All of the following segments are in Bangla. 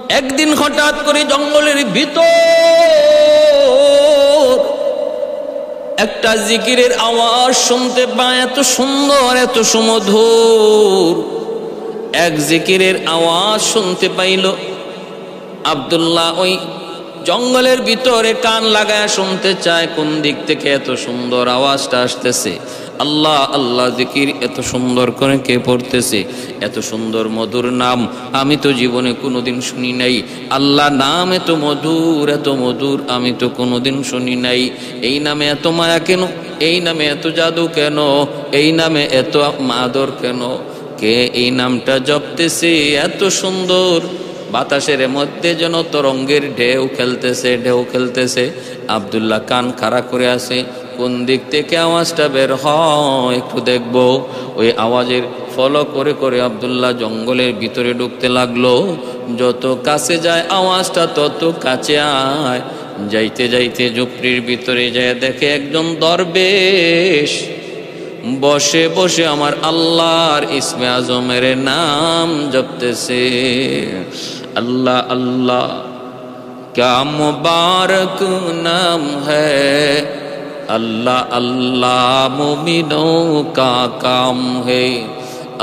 একদিন হঠাৎ করে জঙ্গলের ভিতর একটা জিকিরের আওয়াজ শুনতে পায়, এত সুন্দর এত সুমধুর এক জিকিরের আওয়াজ শুনতে পাইল। আব্দুল্লাহ ওই জঙ্গলের ভিতরে কান লাগায় শুনতে চায় কোন দিক থেকে এত সুন্দর আওয়াজটা আসতেছে। আল্লাহ আল্লাহ জিকির এত সুন্দর করে কে পড়তেছে, এত সুন্দর মধুর নাম আমি তো জীবনে কোনোদিন শুনি নাই। আল্লাহ নাম এত মধুর আমি তো কোনোদিন শুনি নাই। এই নামে এত মায়া কেন, এই নামে এত জাদু কেন, এই নামে এত আদর কেন, কে এই নামটা জপতেছে এত সুন্দর। বাতাসের মধ্যে যেন তরঙ্গের ঢেউ খেলতেছে। আব্দুল্লাহ কান খাড়া করে আছে, কোন দিক থেকে আওয়াজটা বের হয় একটু দেখবো। ওই আওয়াজের ফলো করে করে আব্দুল্লাহ জঙ্গলের ভিতরে ঢুকতে লাগলো। যত কাছে যায় আওয়াজটা তত কাছে আয়। যাইতে যাইতে ঝুপড়ির ভিতরে যায় দেখে একজন দরবেশ বসে বসে আমার আল্লাহর ইসমে আজমের নাম জপতেছে। अल्लाह अल्लाह क्या मुबारक नाम है, अल्लाह अल्लाह मोमिनों का काम है,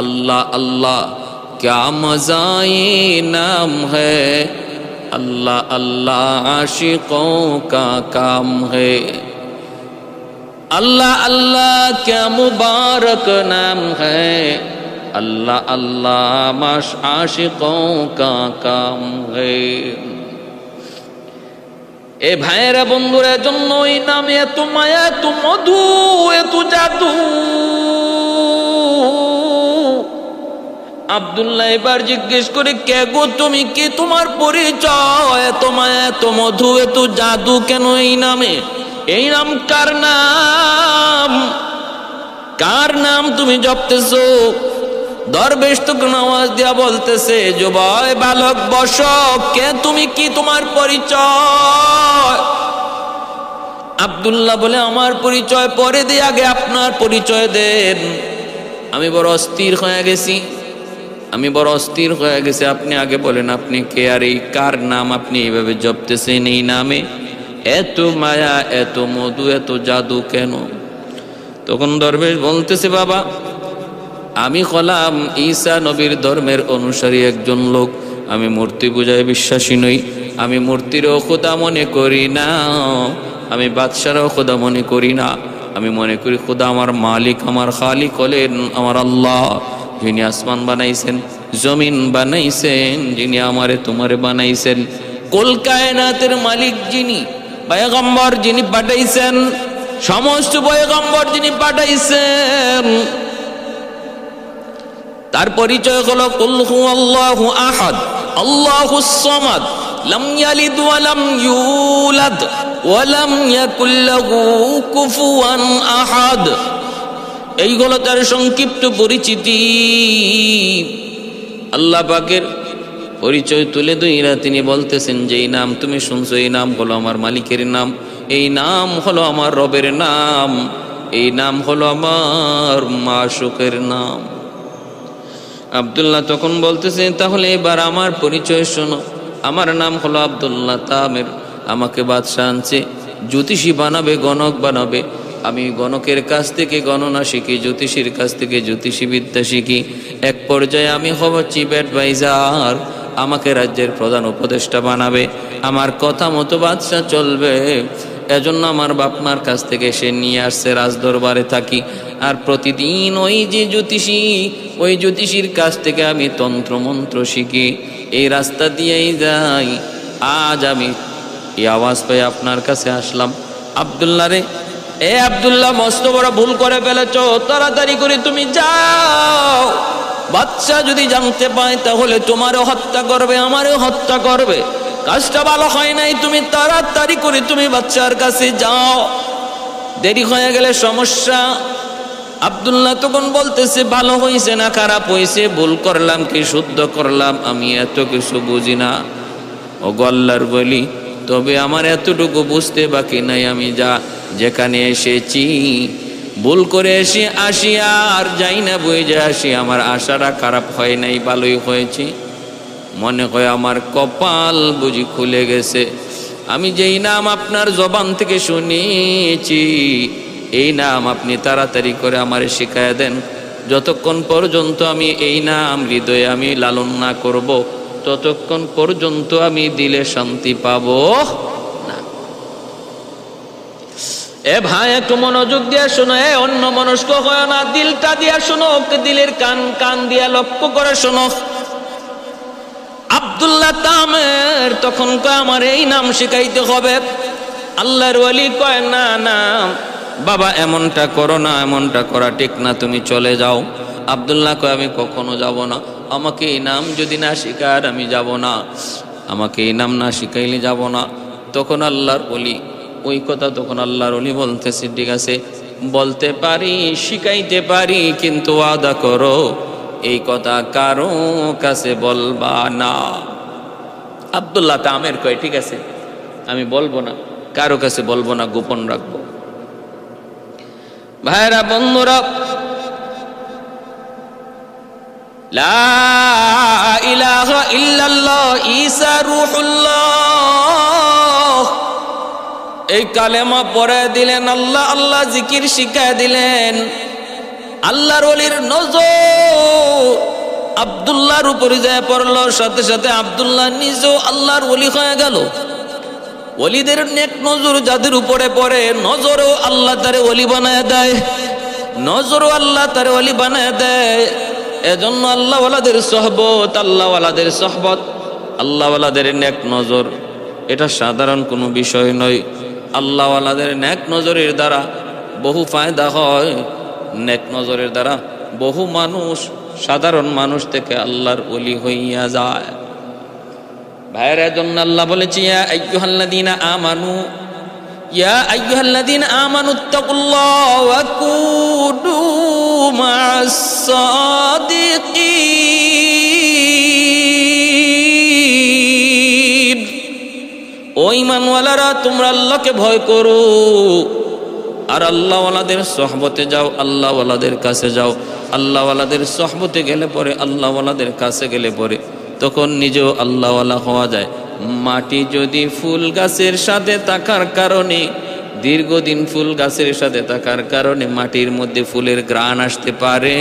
अल्लाह अल्लाह क्या मज़ाए नाम है, अल्लाह अल्लाह आशिकों का काम है। अल्लाह अल्लाह क्या मुबारक नाम है, अल्लाह अल्लाह माश आशिकों का काम है। ए भाईरा बंधुरा जन्य ओई नामे एत माया एत मधु एत जादू। আব্দুল্লাহ এবার জিজ্ঞেস করে, কে গো তুমি, কি তোমার পরিচয়, এত মায়া এত মধু এত জাদু কেন এই নামে, এই নাম কার নাম, কার নাম তুমি জপতেছো? দরবেশ তো আওয়াজ দিয়া বলতেছে, যুবক বালক বস, কে তুমি, কি তোমার পরিচয়? আব্দুল্লাহ বলে, আমার পরিচয় পরে দিয়ে আগে আপনার পরিচয় দেন। আমি বড় অস্থির হয়ে গেছি, আপনি আগে বলেন আপনি কে, আর এই কার নাম আপনি এইভাবে জপতেছেন, এই নামে এত মায়া এত মধু এত জাদু কেন? তখন দরবেশ বলতেছে, বাবা আমি হলাম ঈসা নবীর ধর্মের অনুসারী একজন লোক। আমি মূর্তি পূজায় বিশ্বাসী নই, আমি মূর্তিরও খোদা মনে করি না, আমি বাদশারও খোদা মনে করি না। আমি মনে করি খোদা আমার মালিক, আমার খালিক হলেন আমার আল্লাহ, যিনি আসমান বানাইছেন জমিন বানাইছেন, যিনি আমারে তোমারে বানাইছেন, কুল কায়নাতের মালিক যিনি, পয়গম্বর যিনি পাঠাইছেন, সমস্ত পয়গম্বর যিনি পাঠাইছেন তার পরিচয় হলো কুল হুয়াল্লাহু আহাদ আল্লাহুস সামাদ লাম ইয়ালিদ ওয়া লাম ইউলাদ ওয়া লাম ইয়াকুল লাহু কুফুয়ান আহাদ। এইগুলো তার সংক্ষিপ্ত পরিচিতি। আল্লাহ পাকের পরিচয় তুলে ধইরা তিনি বলতেছেন যে এই নাম তুমি শুনছো, এই নাম হলো আমার মালিকের নাম, এই নাম হলো আমার রবের নাম, এই নাম হলো আমার মাশুকের নাম। আব্দুল্লাহ তখন বলতেছে, তাহলে এবার আমার পরিচয় শোনো। আমার নাম হলো আব্দুল্লাহ তামের, আমাকে বাদশাহ আনছে, জ্যোতিষী বানাবে, গণক বানাবে। আমি গণকের কাছ থেকে গণনা শিখি, জ্যোতিষীর কাছ থেকে জ্যোতিষী বিদ্যা শিখি। এক পর্যায়ে আমি হব চিফ অ্যাডভাইজার, আমাকে রাজ্যের প্রধান উপদেষ্টা বানাবে, আমার কথা মতো বাদশাহ চলবে। এজন্য আমার বাপমার কাছ থেকে সে নিয়ে আসছে, রাজদরবারে থাকি। আর প্রতিদিন ওই যে জ্যোতিষী, ওই জ্যোতিষীর কাছ থেকে আমি তন্ত্রমন্ত্র শিখি, এই রাস্তা দিয়েই যাই। আজ আমি এই আওয়াজ পেয়ে আপনার কাছে আসলাম। আব্দুল্লাহ রে, এ আব্দুল্লাহ মস্ত বড় ভুল করে ফেলেছ, তাড়াতাড়ি করে তুমি যাও। বাদশা যদি জানতে পায় তাহলে তোমারও হত্যা করবে, আমারও হত্যা করবে। কাজটা ভালো হয় নাই, তুমি তাড়াতাড়ি করে তুমি বাদশার কাছে যাও, দেরি হয়ে গেলে সমস্যা। আব্দুল্লাহ তখন বলতেছে, ভালো হয়েছে না খারাপ হয়েছে, ভুল করলাম কি শুদ্ধ করলাম, আমি এত কিছু বুঝি না ও আল্লাহর বলি, তবে আমার এতটুকু বুঝতে বাকি নাই, আমি যেখানে এসেছি ভুল করে আসি আর যাই না, বুঝে আসি, আমার আশাটা খারাপ হয় নাই, ভালোই হয়েছে। মনে হয় আমার কপাল বুঝি খুলে গেছে, আমি যেই নাম আপনার জবান থেকে শুনেছি এই নাম আপনি তাড়াতাড়ি করে আমারে শিখায় দেন। যতক্ষণ পর্যন্ত আমি এই নাম হৃদয়ে আমি লালন না করব, ততক্ষণ পর্যন্ত আমি দিলে শান্তি পাবো না। এ ভাই একটু মনোযোগ দিয়ে শোনো, অন্য মনস্ক হয় না, দিলটা দিয়া শোনো, দিলের কান দিয়া লক্ষ্য করে শোনো। আব্দুল্লাহ তামের তখন কয় আমার এই নাম শিখাইতে হবে। আল্লাহর ওয়ালি কয় না না বাবা, এমনটা করো না, এমনটা করা ঠিক না, তুমি চলে যাও। আব্দুল্লাহ কয় আমি কখনো যাব না, আমাকে এই নাম যদি না শিখার আমি যাব না, আমাকে এই নাম না শিখাইলে যাব না। তখন আল্লাহর ওলি ওই কথা, তখন আল্লাহর ওলি বলতেছে ঠিক আছে বলতে পারি, শিখাইতে পারি, কিন্তু ওয়াদা করো এই কথা কারো কাছে বলবা না। আব্দুল্লাহ তামের কয় ঠিক আছে আমি বলবো না, কারো কাছে বলবো না, গোপন রাখবো। ভাইরা বন্ধুরা, লা ইলাহা ইল্লাল্লাহ ঈসা রূহুল্লাহ এই কালেমা পড়ে দিলেন, আল্লাহ আল্লাহ জিকির শিখায় দিলেন। আল্লাহর ওলির নজর আব্দুল্লাহর উপরে যায় পড়লো, সাথে সাথে আব্দুল্লাহ নিজেও আল্লাহর ওলি হয়ে গেল। ওলিদের নেক নজর যাদের উপরে পড়ে, নজরও আল্লাহ তারে ওলি বানায় দেয়, নজরও আল্লাহ তারে ওলি বানায় দেয়। এজন্য আল্লাহওয়ালাদের সোহবত, আল্লাহওয়ালাদের সোহবত, আল্লাহওয়ালাদের নেক নজর এটা সাধারণ কোনো বিষয় নয়। আল্লাহওয়ালাদের নেক নজরের দ্বারা বহু ফায়দা হয়, নেক নজরের দ্বারা বহু মানুষ সাধারণ মানুষ থেকে আল্লাহর ওলি হইয়া যায়। ভাইয়ের জন্য আল্লাহ বলেছে ইয়া আইয়ুহাল্লাযীনা আমানু, ইয়া আইয়ুহাল্লাযীনা আমানুত্তাকুল্লাহ ওয়া কুনু মা'আস সাদিকিন। ও ঈমানওয়ালারা তোমরা আল্লাহকে ভয় করো আর আল্লাহওয়ালাদের সোহবতে যাও, আল্লাহওয়ালাদের কাছে যাও। আল্লাহওয়ালাদের সোহবতে গেলে পরে, আল্লাহওয়ালাদের কাছে গেলে পরে তখন নিজেও আল্লাহওয়ালা হওয়া যায়। মাটি যদি ফুল গাছের সাথে থাকার কারণে, দীর্ঘদিন ফুল গাছের সাথে থাকার কারণে মাটির মধ্যে ফুলের ঘ্রাণ আসতে পারে,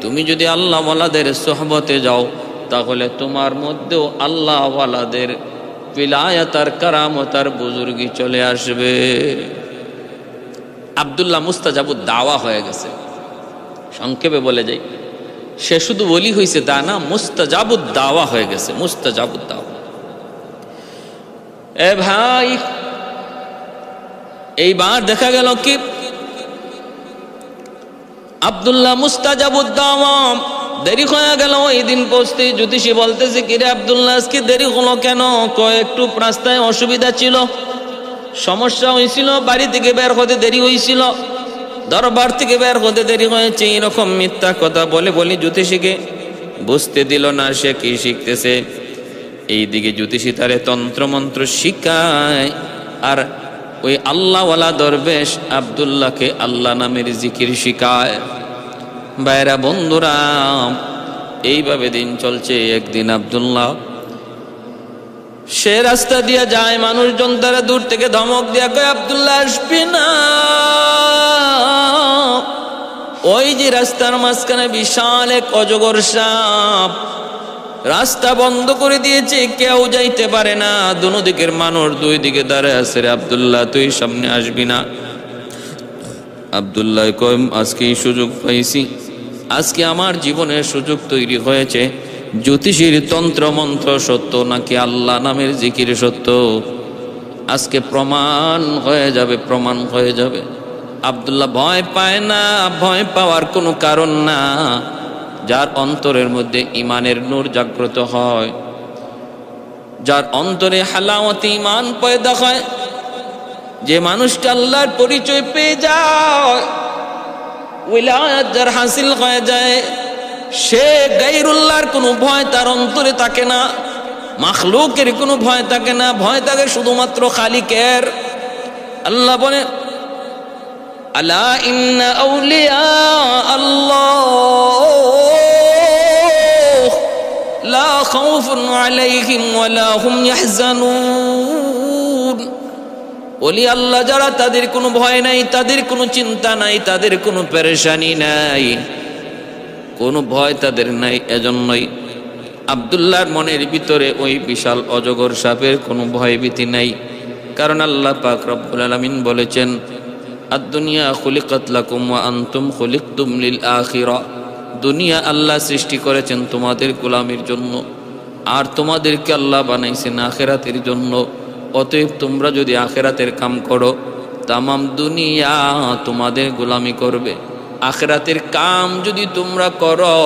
তুমি যদি আল্লাহওয়ালাদের সোহবতে যাও তাহলে তোমার মধ্যেও আল্লাহওয়ালাদের বিলায়াতার কারামতার বুজুর্গি চলে আসবে। আব্দুল্লাহ মুস্তাজাবুদ দাওয়া হয়ে গেছে। সংক্ষেপে বলে যাই, সে শুধু ওলি হয়েছে তা না, মুস্তাজাবুদ দাওয়া হয়ে গেছে, মুস্তাজাবুদ দাওয়া। এ ভাই, এইবার দেখা গেল কি আব্দুল্লাহ মুস্তাজাবুদ দাওয়া দেরি হয়ে গেল। ওই দিন পৌঁছতে জ্যোতিষী বলতেছে কিরে আব্দুল্লাহ আজকে দেরি হলো কেন? একটু রাস্তায় অসুবিধা ছিল, সমস্যা হয়েছিল, বাড়ি থেকে বের হতে দেরি হয়েছিল, দরবার থেকে বের হতে দেরি হয়েছে, এরকম মিথ্যা কথা বলে বলি জ্যোতিষীকে বুঝতে দিল না সে কি শিখতেছে। এইদিকে জ্যোতিষী তারে তন্ত্রমন্ত্র শিখায়, আর ওই আল্লাহওয়ালা দরবেশ আব্দুল্লাহকে আল্লাহ নামের জিকির শিখায়। ভাইরা বন্ধুরা, এইভাবে দিন চলছে। একদিন আব্দুল্লাহ সে রাস্তা দিয়ে যায়, মানুষজন তারা দূর থেকে ধমক দিয়া কয় আব্দুল্লাহ আসবি না, ওই যে রাস্তার মাঝখানে বিশাল এক অজগর সাপ, রাস্তা বন্ধ করে দিয়েছে, কেউ যাইতে পারে না, দুনো দিকের মানুষ দুই দিকে দাঁড়ায় আছে, রে আব্দুল্লাহ তুই সামনে আসবি না। আব্দুল্লাহ কয় আজকে এই সুযোগ পাইছি, আজকে আমার জীবনের সুযোগ তৈরি হয়েছে। জ্যোতিষীর তন্ত্র মন্ত্র সত্য নাকি আল্লাহ নামের জিকির সত্য, আজকে প্রমাণ হয়ে যাবে, প্রমাণ হয়ে যাবে। আব্দুল্লাহ ভয় পায় না, ভয় পাওয়ার কোনো কারণ না। যার অন্তরের মধ্যে ইমানের নূর জাগ্রত হয়, যার অন্তরে হালাওয়াতে ইমান পয়দা হয়, যে মানুষটা আল্লাহর পরিচয় পেয়ে যায়, উলায়াত যার হাসিল হয়ে যায়, সে গায়রুল্লাহর কোনো ভয় তার অন্তরে থাকে না, মাখলুকের কোনো ভয় থাকে না, ভয় থাকে শুধুমাত্র খালিকের। আল্লাহ বলে আলা ইন্না আউলিয়া আল্লাহ লা খাউফুন আলাইহিম ওয়ালা হুম ইয়াহজানুন। ওলি আল্লাহ যারা, তাদের কোনো ভয় নাই, তাদের কোনো চিন্তা নাই, তাদের কোনো পেরেশানি নাই, কোনো ভয় তাদের নাই। এজন্যই আব্দুল্লাহর মনের ভিতরে ওই বিশাল অজগর সাপের কোনো ভয়ভীতি নাই। কারণ আল্লাহ পাক রব্বুল আলামিন বলেছেন, আদ-দুনিয়া খুলিকাত লাকুম ওয়া আনতুম খুলিকতুম লিল আখিরা। দুনিয়া আল্লাহ সৃষ্টি করেছেন তোমাদের গোলামির জন্য, আর তোমাদেরকে আল্লাহ বানাইছেন আখিরাতের জন্য। অতএব তোমরা যদি আখিরাতের কাম করো, তামাম দুনিয়া তোমাদের গোলামি করবে। আখিরাতের কাম যদি তোমরা করো,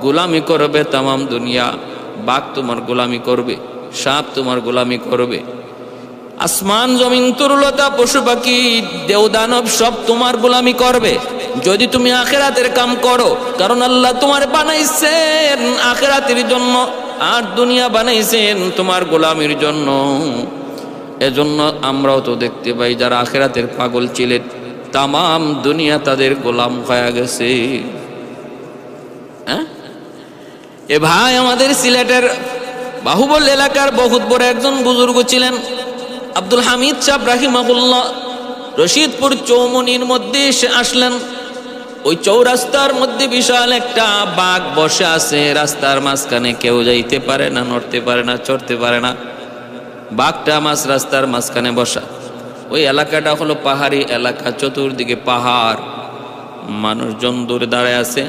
গোলামি করবে তামাম দুনিয়া। বাঘ তোমার গোলামি করবে, সাপ তোমার গোলামি করবে, আসমান জমিন তরুলতা পশু পাখি দেওদানব সব তোমার গোলামি করবে যদি তুমি আখিরাতের কাম করো। কারণ আল্লাহ তোমার বানাইছেন আখিরাতের জন্য, আর দুনিয়া বানাইছেন তোমার গোলামির জন্য। এজন্য আমরাও তো দেখতে পাই যারা আখিরাতের পাগল ছিলেন, তামাম দুনিয়া তাদের গোলাম হয়ে গেছে। হ্যাঁ, এ ভাই আমাদের সিলেটের বাহুবল এলাকার বহুত বড় একজন বুজুর্গ ছিলেন, আব্দুল হামিদ সাহেব রাহিমাহুল্লাহ। রশিদপুর চৌমনির মধ্যে এসে আসলেন। ওই চৌরাস্তার মধ্যে বিশাল একটা বাঘ বসে আছে রাস্তার মাঝখানে, কেউ যাইতে পারে না, নড়তে পারে না, চড়তে পারে না। বাঘটা মাছ রাস্তার মাঝখানে বসা। ওই এলাকাটা হলো পাহাড়ি এলাকা, চতুর্দিকে পাহাড়, মানুষজন দূরে দাঁড়ায় আছে।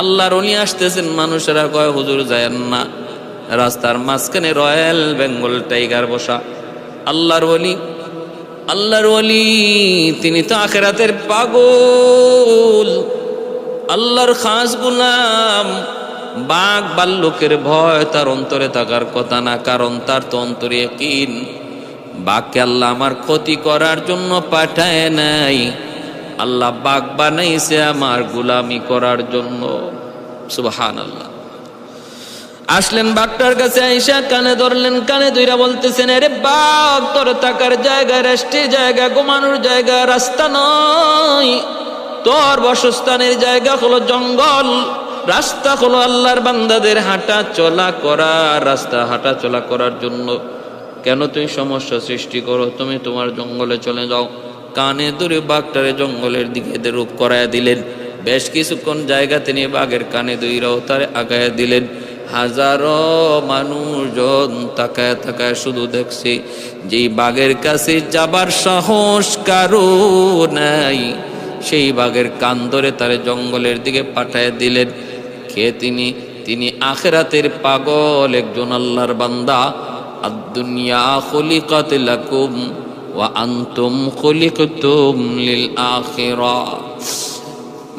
আল্লাহর ওলি আসতেছেন, মানুষেরা কয় হুজুর যায়েন না, রাস্তার মাঝখানে রয়্যাল বেঙ্গল টাইগার বসা। আল্লাহর ওলি তিনি তো আখিরাতের পাগল, আল্লাহর খাস গোলাম। বাঘ ভাল্লুকের ভয় তার অন্তরে থাকার কথা না, কারণ তার তো অন্তরে ইয়াকিন বাঘকে আল্লাহ আমার ক্ষতি করার জন্য পাঠায় নাই, আল্লাহ বাঘ বানাইছে আমার গোলামি করার জন্য। সুবহানাল্লাহ। আসলেন বাঘটার কাছে, আইসা কানে ধরলেন, কানে ধইরা বলতেছেন, আরে বাঘ, তোর থাকার জায়গা, রেস্টের জায়গা, ঘুমানোর জায়গা, রাস্তা নয়। তোর বাসস্থানের জায়গা হলো জঙ্গল, রাস্তা হলো আল্লাহর বান্দাদের হাঁটা চলা করা রাস্তা, হাঁটা চলা করার জন্য। কেন তুই সমস্যা সৃষ্টি করো? তুমি তোমার জঙ্গলে চলে যাও। কানে ধরে বাঘটারে জঙ্গলের দিকে রূপ করাইয়া দিলেন। বেশ কিছুক্ষণ জায়গা তিনি বাঘের কানে ধইরাও তারে আগায়া দিলেন। হাজারো মানুষজন তাকায় তাকায় শুধু দেখছে, যেই বাঘের কাছে যাবার সাহস কারো নাই, সেই বাঘের কান ধরে তারে জঙ্গলের দিকে পাঠায় দিলেন। কে তিনি? তিনি আখিরাতের পাগল একজন আল্লাহর বান্দা। আদ-দুনিয়া খুলিকাত লাকুম ওয়া আনতুম খুলিকতুম লিল আখিরা।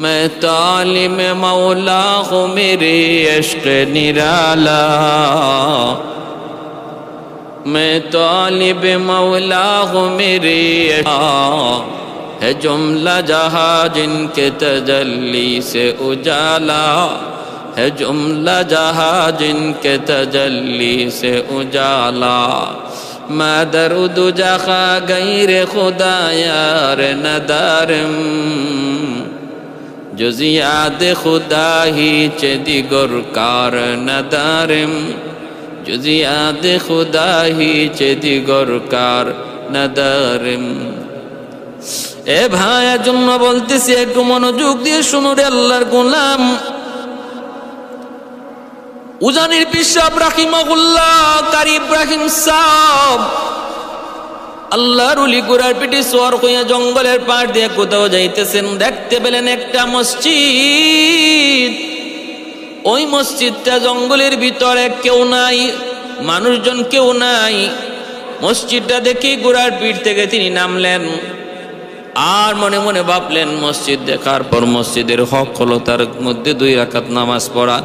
मैं तालिम मौला हूँ मेरे इश्क निराला, मैं तालिब मौला हूँ मेरे है जुमला जहाँ जिनके तजल्ली से उजाला, है जुमला जहाँ जिनके तजल्ली से उजाला। मैं दरुद जखा गैर खुदा यार नदारम, जुजियाद खुदा ही चे दिगर कार नदारम, जुजियाद खुदा ही चे दिगर कार नदारम। এ ভাইয়ের জন্য বলতেছি, একটু মনোযোগ দিয়ে শুনো রে আল্লাহর গোলাম। উজানির পীর সাহেব রাহিমাহুল্লাহ, কারি ইব্রাহিম সাহেব, আল্লাহর ওলি গোড়ার পিঠে সওয়ার হইয়া জঙ্গলের পাড় দিয়ে কোথাও যাইতেছেন। দেখতে পেলেন একটা মসজিদ। ওই মসজিদটা জঙ্গলের ভিতরে, কেউ নাই, মানুষজন কেউ নাই। মসজিদটা দেখে গোড়ার পিঠ থেকে তিনি নামলেন, আর মনে মনে ভাবলেন, মসজিদ দেখার পর মসজিদের হক হলো তার মধ্যে 2 রাকাত নামাজ পড়া।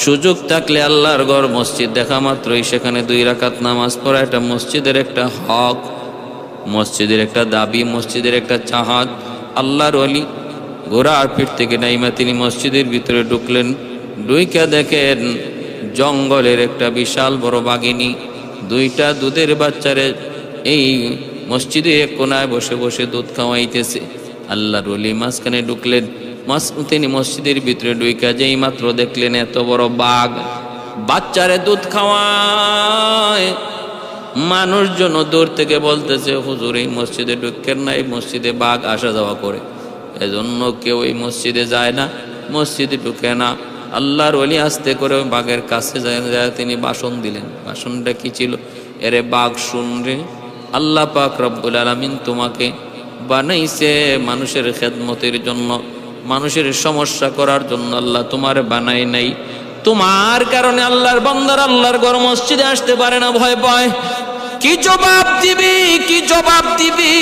সুযোগ থাকলে আল্লাহর ঘর মসজিদ দেখা মাত্রই সেখানে 2 রাকাত নামাজ পড়া, এটা মসজিদের একটা হক, মসজিদের একটা দাবি, মসজিদের একটা চাহাত। আল্লাহর ওলি ঘোড়ার পিঠ থেকে নাইমা তিনি মসজিদের ভিতরে ঢুকলেন। ঢুইকা দেখেন জঙ্গলের একটা বিশাল বড় বাঘিনী 2টা দুধের বাচ্চারে এই মসজিদে এক কোনায় বসে বসে দুধ খাওয়াইতেছে। আল্লাহর ওলি মাঝখানে ঢুকলেন। তিনি মসজিদের ভিতরে ঢুইকা যেই মাত্র দেখলেন এত বড় বাঘ, বাচ্চারে দুধ খাওয়ায়। মানুষজন দূর থেকে বলতেছে হুজুর এই মসজিদে ঢুকেন না, এই মসজিদে বাঘ আসা যাওয়া করে, এজন্য কেউ এই মসজিদে যায় না, মসজিদে ঢুকে না। আল্লাহর ওলি আস্তে করে বাঘের কাছে যায়, তিনি ভাষণ দিলেন। ভাষণটা কি ছিল? এরে বাঘ শুন রে, আল্লাহ পাক রব্বুল আলামিন তোমাকে বানাইছে মানুষের খেদমতের জন্য, মানুষের সমস্যা করার জন্য আল্লাহ তোমার বানাই নাই। তোমার কারণে আল্লাহর বান্দার আল্লাহর ঘর মসজিদে আসতে পারে না, ভয় পায়। কি জবাব দিবি, কি জবাব দিবি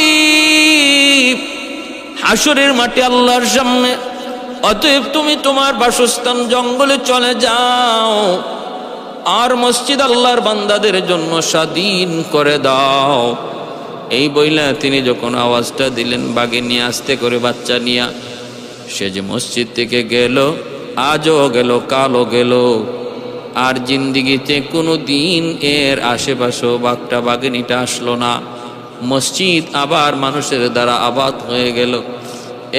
হাসরের মাঠে আল্লাহর সামনে? অতএব তুমি তোমার বাসস্থান জঙ্গলে চলে যাও, আর মসজিদ আল্লাহর বান্দাদের জন্য স্বাধীন করে দাও। এই বইলা তিনি যখন আওয়াজটা দিলেন, বাগে নিয়ে আসতে করে বাচ্চা নিয়া সে যে মসজিদ থেকে গেল, আজও গেল, কালও গেল, আর জিন্দিগিতে কোনো দিন এর আশেপাশেও বাঘটা বাঘিনীটা আসলো না। মসজিদ আবার মানুষের দ্বারা আবাদ হয়ে গেল।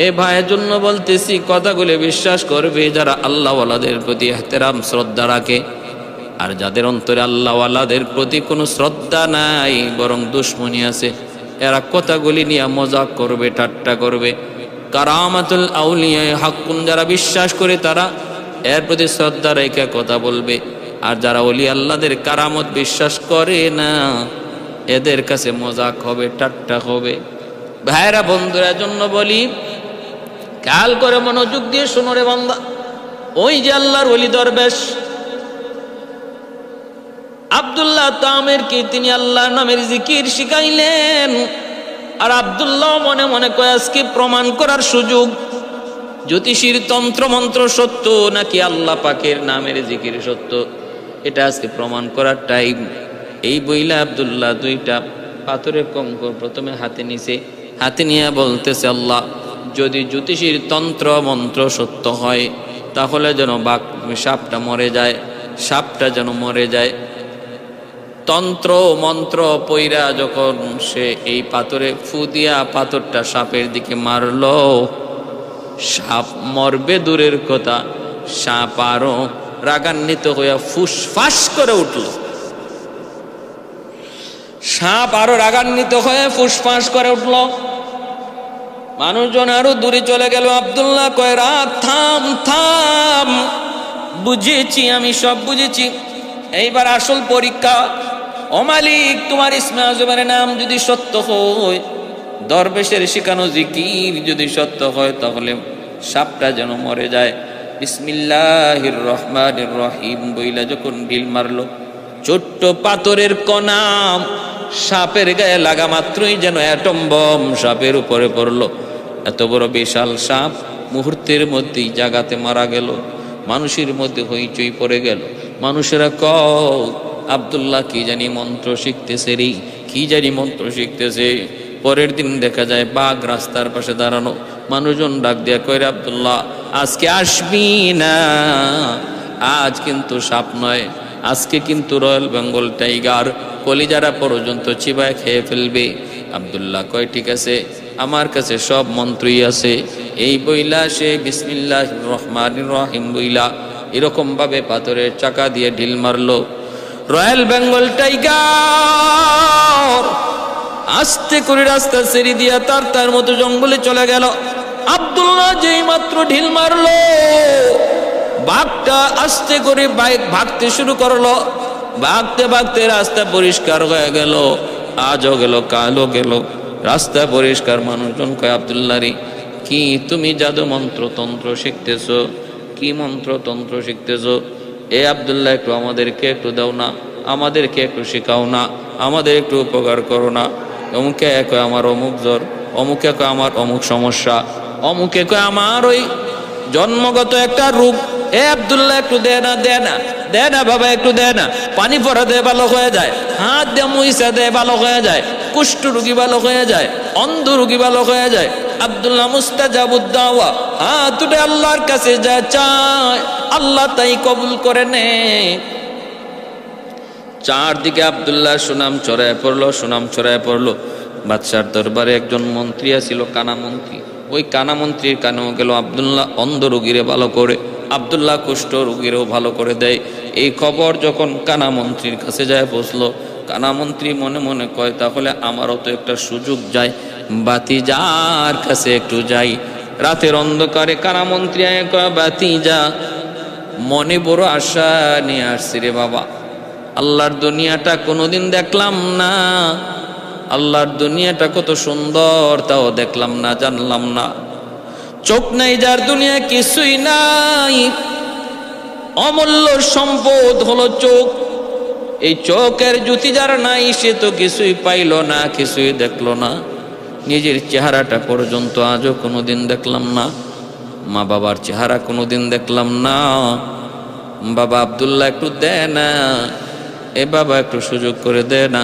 এ ভাইয়ের জন্য বলতেছি, কথাগুলো বিশ্বাস করবে যারা আল্লাহওয়ালাদের প্রতি এহতেরাম শ্রদ্ধা রাখে। আর যাদের অন্তরে আল্লাহওয়ালাদের প্রতি কোনো শ্রদ্ধা নাই, বরং দুশ্মনী আছে, এরা কথাগুলি নিয়ে মজাক করবে, ঠাট্টা করবে। কারামাতুল আউলিয়া হাক্কুন যারা বিশ্বাস করে তারা এর প্রতি শ্রদ্ধা রেখে কথা বলবে। আর যারা ওলি আল্লাহদের কারামত বিশ্বাস করে না, এদের কাছে মজাক হবে, ঠাট্টা হবে। ভাইরা বন্ধুরা জন্য বলি, খেয়াল করে মনোযোগ দিয়ে শোনো রে বান্দা। ওই যে আল্লাহর ওলি দরবেশ আব্দুল্লাহ তামের কি তিনি আল্লাহর নামের জিকির শিখাইলেন। আর আব্দুল্লাহ মনে মনে কয় আজকে প্রমাণ করার সুযোগ, জ্যোতিষীর তন্ত্র মন্ত্র সত্য নাকি আল্লাহ পাকের নামের জিকির সত্য, এটা আজকে প্রমাণ করার টাইম। এই বইলা আব্দুল্লাহ দুইটা পাথরের কঙ্কর প্রথমে হাতে নিছে, হাতে নিয়ে বলতেছে, আল্লাহ যদি জ্যোতিষীর তন্ত্র মন্ত্র সত্য হয় তাহলে যেন সাপটা মরে যায়, সাপটা যেন মরে যায়। তন্ত্র মন্ত্র পইরা যখন সে এই পাথরে ফু দিয়া পাথরটা সাপের দিকে মারল, সাপ মরবে দূরের কথা, সাপ আরো রাগান্বিত হইয়া ফুসফাস করে উঠল। সাপ আরো রাগান্বিত হয়ে ফুসফাস করে উঠল। মানুষজন আরো দূরে চলে গেল। আব্দুল্লাহ কয়, রাগ, থাম থাম, বুঝেছি, আমি সব বুঝেছি, এইবার আসল পরীক্ষা। ও মালিক, তোমার ইসমে আজমের নাম যদি সত্য হয়, দরবেশের শিখানো জিকির যদি সত্য হয়, তাহলে সাপটা যেন মরে যায়। বিসমিল্লাহির রহমানির রহিম বইলা যখন ঢিল মারলো, ছোট্ট পাথরের কণা সাপের গায়ে লাগা মাত্রই যেন অ্যাটম বম সাপের উপরে পড়লো। এত বড় বিশাল সাপ মুহূর্তের মধ্যেই জাগাতে মারা গেল। মানুষের মধ্যে হইচই পড়ে গেল। মানুষেরা আব্দুল্লাহ কি জানি মন্ত্র শিখতেছে রে, কি জানি মন্ত্র শিখতেছে। পরের দিন দেখা যায় বাঘ রাস্তার পাশে দাঁড়ানো। মানুষজন ডাক দিয়া কয়, আব্দুল্লাহ আজকে আসবি না, আজ কিন্তু সাপ নয়, আজকে কিন্তু রয়্যাল বেঙ্গল টাইগার, কলিজারা পর্যন্ত চিবায় খেয়ে ফেলবে। আব্দুল্লাহ কয়, ঠিক আছে, আমার কাছে সব মন্ত্রই আছে। এই বইলা সে বিসমিল্লাহির রহমানির রহিম বইলা এরকম ভাবে পাথরের চাকা দিয়ে ঢিল মারলো। রয়্যাল বেঙ্গল টাইগার আস্তে করে রাস্তা ছেড়ে দিয়া তার মতো জঙ্গলে চলে গেল। আব্দুল্লাহ যেই মাত্র ঢিল মারলো, বাঘটা আস্তে করে ভাগতে শুরু করলো। ভাগতে ভাগতে রাস্তা পরিষ্কার হয়ে গেল। আজও গেল, কালও গেল, রাস্তা পরিষ্কার। মানুষজন কয়, আব্দুল্লাহ রে, কি তুমি জাদু মন্ত্র তন্ত্র শিখতেছো? কি মন্ত্র তন্ত্র শিখতেছো? এ আব্দুল্লাহ, একটু আমাদেরকে একটু দাও না, আমাদেরকে একটু শেখাও না, আমাদের একটু উপকার করো না। অমুকে কয় আমার অমুক জ্বর, অমুকে কয় আমার অমুক সমস্যা, অমুকে কয় আমার ওই জন্মগত একটা রোগ। এ আব্দুল্লাহ একটু দে না, দে না, দে না বাবা, একটু দে না, পানি পরা দে ভালো হয়ে যায়, হাত দিয়ে মুইসা দে ভালো হয়ে যায়, কুষ্ঠ রোগী ভালো হয়ে যায়, অন্ধ রোগী ভালো হয়ে যায়। আব্দুল্লাহ মুস্তাজাবুদ দাওয়া, হাত উঠে আল্লাহর কাছে যা চায় আল্লাহ তাই কবুল করে নে। চারদিকে আব্দুল্লাহ সুনাম ছড়ায় পড়লো, সুনাম ছড়ায় পড়লো। বাদশার দরবারে একজন মন্ত্রী ছিল, কানা মন্ত্রী। ওই কানা মন্ত্রীর কানেও গেল, আব্দুল্লাহ অন্ধ রোগীরে ভালো করে, আব্দুল্লাহ কুষ্ঠ রোগীরও ভালো করে দেয়। এই খবর যখন কানা মন্ত্রীর কাছে যায় পৌঁছলো, কানা মন্ত্রী মনে মনে কয় তাহলে আমারও তো একটা সুযোগ যায়, বাতিজার কাছে একটু যাই। রাতের অন্ধকারে কানা মন্ত্রী কয়, বাতিজা মনে বড় আশা নিয়ে আসছি রে বাবা, আল্লাহর দুনিয়াটা কোনোদিন দেখলাম না, আল্লাহর দুনিয়াটা কত সুন্দর তাও দেখলাম না, জানলাম না। চোখ নাই যার দুনিয়া কিছুই নাই, অমূল্য সম্পদ হলো চোখ। এই চোখের জ্যোতি যার নাই সে তো কিছুই পাইল না, কিছুই দেখলো না। নিজের চেহারাটা পর্যন্ত আজও কোনোদিন দেখলাম না, মা বাবার চেহারা কোনোদিন দেখলাম না। বাবা আব্দুল্লাহ একটু দে না, এ বাবা একটু সুযোগ করে দে না।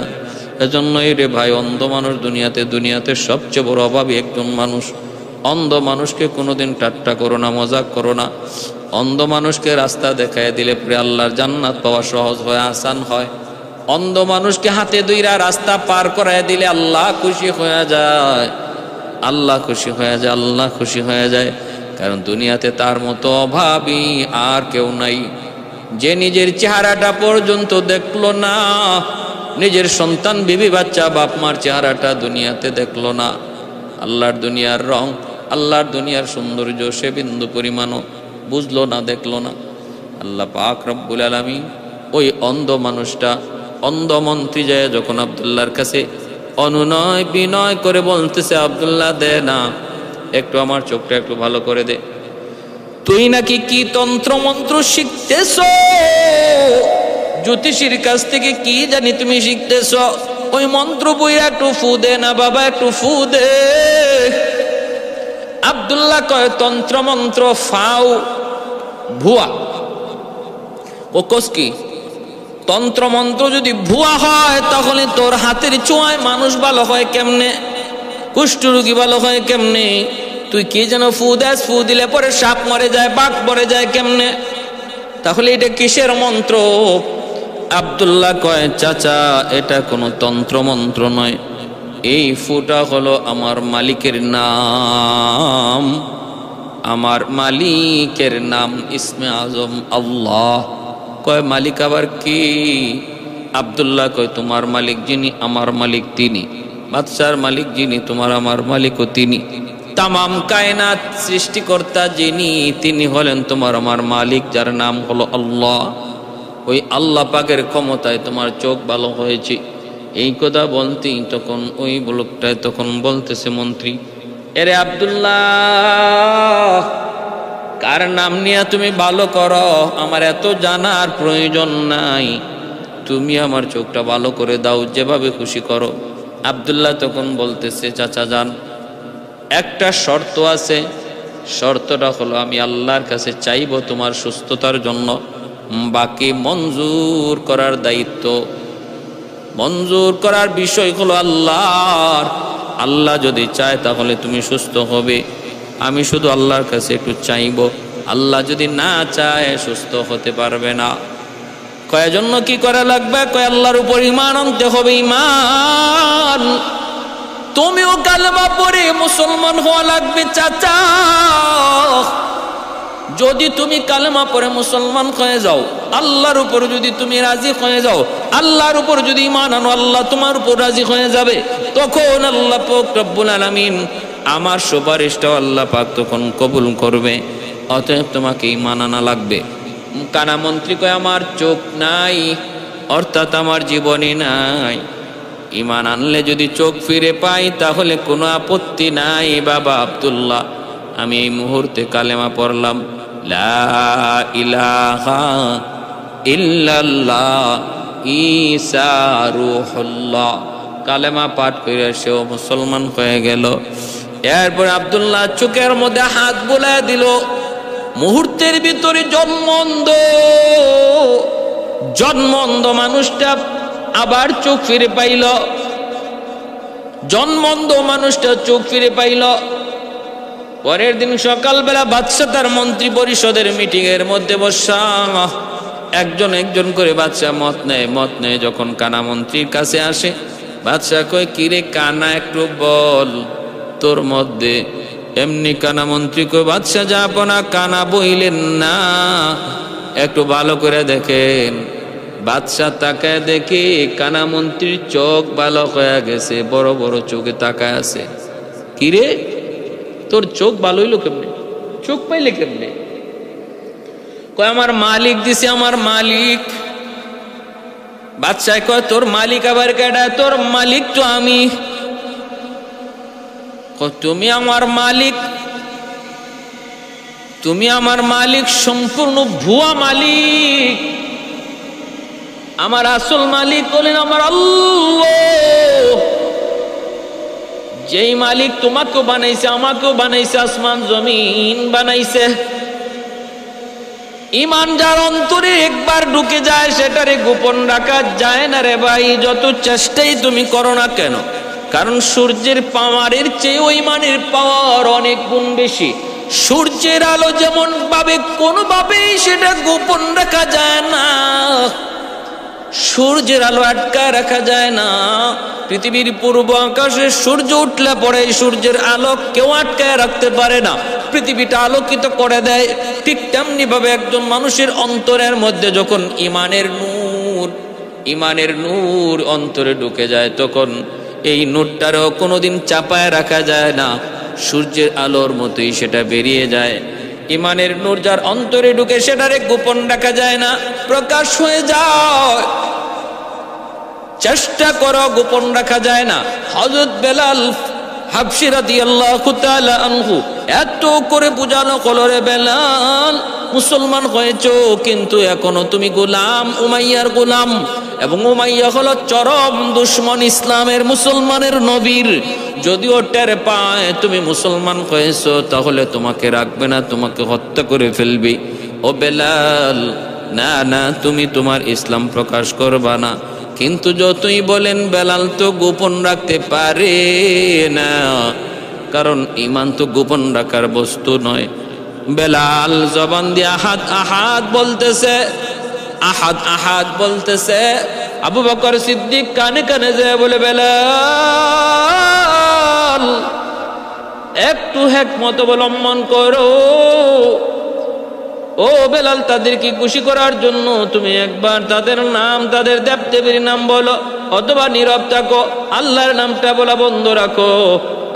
এজন্যই রে ভাই, অন্ধ মানুষ দুনিয়াতে সবচেয়ে বড় অভাবী একজন মানুষ। অন্ধ মানুষকে কোনোদিন ঠাট্টা করো না, মজাক করো না। অন্ধ মানুষকে রাস্তা দেখায় দিলে পরে আল্লাহর জান্নাত পাওয়া সহজ হয়, আসান হয়। অন্ধ মানুষকে হাতে ধইরা রাস্তা পার করায় দিলে আল্লাহ খুশি হয়ে যায়, আল্লাহ খুশি হয়ে যায়, আল্লাহ খুশি হয়ে যায়। কারণ দুনিয়াতে তার মতো অভাবী আর কেউ নাই, যে নিজের চেহারাটা পর্যন্ত দেখলো না, নিজের সন্তান বিবি বাচ্চা বাপ মার চেহারাটা দুনিয়াতে দেখলো না। আল্লাহর দুনিয়ার রং, আল্লাহর দুনিয়ার সৌন্দর্য সে বিন্দু পরিমাণও বুঝলো না, দেখলো না। আল্লাহ পাক রব্বুল আলামিন ওই অন্ধ মানুষটা, অন্ধ মন্ত্রী যায় যখন আব্দুল্লাহর কাছে অনুনয় বিনয় করে বলতেছে, আব্দুল্লাহ দে না, একটু আমার চোখটা একটু ভালো করে দে। তুই নাকি কি তন্ত্র মন্ত্র শিখতেছ, জ্যোতিষীর কাছ থেকে কি জানি তুমি শিখতেছ, ওই মন্ত্র বইয়া একটু ফু দে না বাবা, একটু ফু দে। আব্দুল্লাহ কয়, তন্ত্র মন্ত্র ফাও ভুয়া। ও কোস কি, তন্ত্র মন্ত্র যদি ভুয়া হয় তাহলে তোর হাতের ছোঁয়ায় মানুষ ভালো হয় কেমনে, কুষ্ঠরোগী ভালো হয় কেমনে? তুই কি যেন ফু দেস, ফু দিলে পরে সাপ মরে যায়, বাঘ মরে যায় কেমনে? তাহলে এটা কিসের মন্ত্র? আব্দুল্লাহ কয়, চাচা এটা কোনো তন্ত্র মন্ত্র নয়, এই ফুটা হলো আমার মালিকের নাম, আমার মালিকের নাম ইসমে আজম আল্লাহ। কয় মালিক আবার কি? আব্দুল্লাহ কয়, তোমার মালিক যিনি আমার মালিক তিনি, বাদশার মালিক যিনি তোমার আমার মালিকও তিনি, তামাম কায়নাত সৃষ্টিকর্তা যিনি তিনি হলেন তোমার আমার মালিক, যার নাম হলো আল্লাহ। ওই আল্লাহ পাকের ক্ষমতায় তোমার চোখ ভালো হয়েছে। এই কথা বলতেই তখন ওই লোকটায় তখন বলতেছে, মন্ত্রী এরে আব্দুল্লাহ, কার নাম নিয়ে তুমি ভালো করো আমার এত জানার প্রয়োজন নাই, তুমি আমার চোখটা ভালো করে দাও, যেভাবে খুশি করো। আব্দুল্লাহ তখন বলতেছে, চাচা যান, একটা শর্ত আছে, শর্তটা হলো আমি আল্লাহর কাছে চাইবো তোমার সুস্থতার জন্য, বাকি মঞ্জুর করার দায়িত্ব, মঞ্জুর করার বিষয় হলো আল্লাহর। আল্লাহ যদি চায় তাহলে তুমি সুস্থ হবে, আমি শুধু আল্লাহর কাছে একটু চাইবো, আল্লাহ যদি না চায় সুস্থ হতে পারবে না। কয়ের জন্য কি করা লাগবে? কয় আল্লাহর উপর ঈমান আনতে হবে। ঈমান, তুমিও কালেমা পড়ে মুসলমান হওয়া লাগবে চাচা। যদি তুমি কালেমা পড়ে মুসলমান হয়ে যাও, আল্লাহর উপর যদি তুমি রাজি হয়ে যাও, আল্লাহর উপর যদি ঈমান আনো, আল্লাহ তোমার উপর রাজি হয়ে যাবে। তখন আল্লাহ পাক রব্বুল আলামিন আমার সুপারিশটাও আল্লাহ পাক তখন কবুল করবে। অতএব তোমাকে ঈমান আনা লাগবে। কানা মন্ত্রী কয়, আমার চোখ নাই, অর্থাৎ আমার জীবনই নাই, ঈমান আনলে যদি চোখ ফিরে পাই তাহলে কোনো আপত্তি নাই। বাবা আব্দুল্লাহ, আমি এই মুহূর্তে কালেমা পড়লাম, লা ইলাহা ইল্লাল্লাহ ঈসা রূহুল্লাহ, কালেমা পাঠ করে সেও মুসলমান হয়ে গেল। এরপর আব্দুল্লাহ চোখের মধ্যে হাত বুলায় দিল, মুহূর্তের ভিতরে জন্মন্ধ মানুষটা আবার চোখ ফিরে পাইল, জন্মন্ধ মানুষটা চোখ ফিরে পাইল। পরের দিন সকালবেলা বাদশা তার মন্ত্রী পরিষদের মিটিং এর মধ্যে বসা, একজন একজন করে বাদশা মত নেয়। যখন কানা মন্ত্রীর কাছে আসে, বাদশা কয়, কিরে কানা একটু বল, তোর মধ্যে এমনি কানা মন্ত্রী কই বাদশাহ জাহাপনা কানা বইলেন না, একটু ভালো করে দেখেন। বাদশাহ তাকায় দেখে কানা মন্ত্রীর চোখ ভালো হয়ে গেছে, বড় বড় চোখে তাকায় আছে। কিরে তোর চোখ ভালো হইলো কেমনে, চোখ পাইলে কেমনে? কয় আমার মালিক দিছে, আমার মালিক। বাদশাহ কয় তোর মালিক আবার কেডা? তোর মালিক তো আমি। তুমি আমার মালিক? তুমি আমার মালিক সম্পূর্ণ ভুয়া মালিক। আমার আসল মালিক বলেন আমার আল্লাহ, যেই মালিক তোমাকেও বানাইছে, আমাকেও বানাইছে, আসমান জমিন বানাইছে। ইমান যার অন্তরে একবার ঢুকে যায় সেটারে গোপন রাখা যায় না রে ভাই, যত চেষ্টাই তুমি করো না কেন। কারণ সূর্যের পাওয়ারের চেয়ে ওই ইমানের পাওয়ার অনেক গুণ বেশি। সূর্যের আলো যেমন ভাবে কোনোভাবেই সেটা গোপন রাখা যায় না, সূর্যের আলো আটকায় রাখা যায় না। পৃথিবীর পূর্ব আকাশে সূর্য উঠলে পরে সূর্যের আলো কেউ আটকায় রাখতে পারে না, পৃথিবীটা আলোকিত করে দেয়। ঠিক তেমনি ভাবে একজন মানুষের অন্তরের মধ্যে যখন ইমানের নূর অন্তরে ঢুকে যায়, তখন এই নূরটারও কোনোদিন চাপায় রাখা যায় না, সূর্যের আলোর মতোই সেটা বেরিয়ে যায়। ইমানের নূর যার অন্তরে ঢুকে সেটারে গোপন রাখা যায় না, প্রকাশ হয়ে যায়। চেষ্টা করো, গোপন রাখা যায় না। হযরত বেলাল হাবশী রাদিয়াল্লাহু তাআলা আনহু এত করে বুঝানো কলরে, বেলাল মুসলমান হয়েছো কিন্তু এখনো তুমি গোলাম, উমাইয়ার গোলাম, এবং উমাইয়া হলো চরম দুশমন ইসলামের, মুসলমানের নবীর। যদিও টের পায় তুমি মুসলমান হয়েছো তাহলে তোমাকে রাখবে না, তোমাকে হত্যা করে ফেলবে। ও বেলাল, না না, তুমি তোমার ইসলাম প্রকাশ করবা না। কিন্তু যতই বলেন বেলাল তো গোপন রাখতে পারে না, কারণ ঈমান তো গোপন রাখার বস্তু নয়। বেলাল জবান দিয়ে আহাদ আহাদ বলতেছে, আহাদ আহাদ বলতেছে। আবু বকর সিদ্দিক কানে কানে যায় বলে, বেলাল একটু হিকমত অবলম্বন করো। ও বেলাল, তাদেরকে খুশি করার জন্য তুমি একবার তাদের নাম, তাদের দেবদেবীর নাম বলো, অথবা নীরব থাকো, আল্লাহর নামটা বলা বন্ধ রাখো।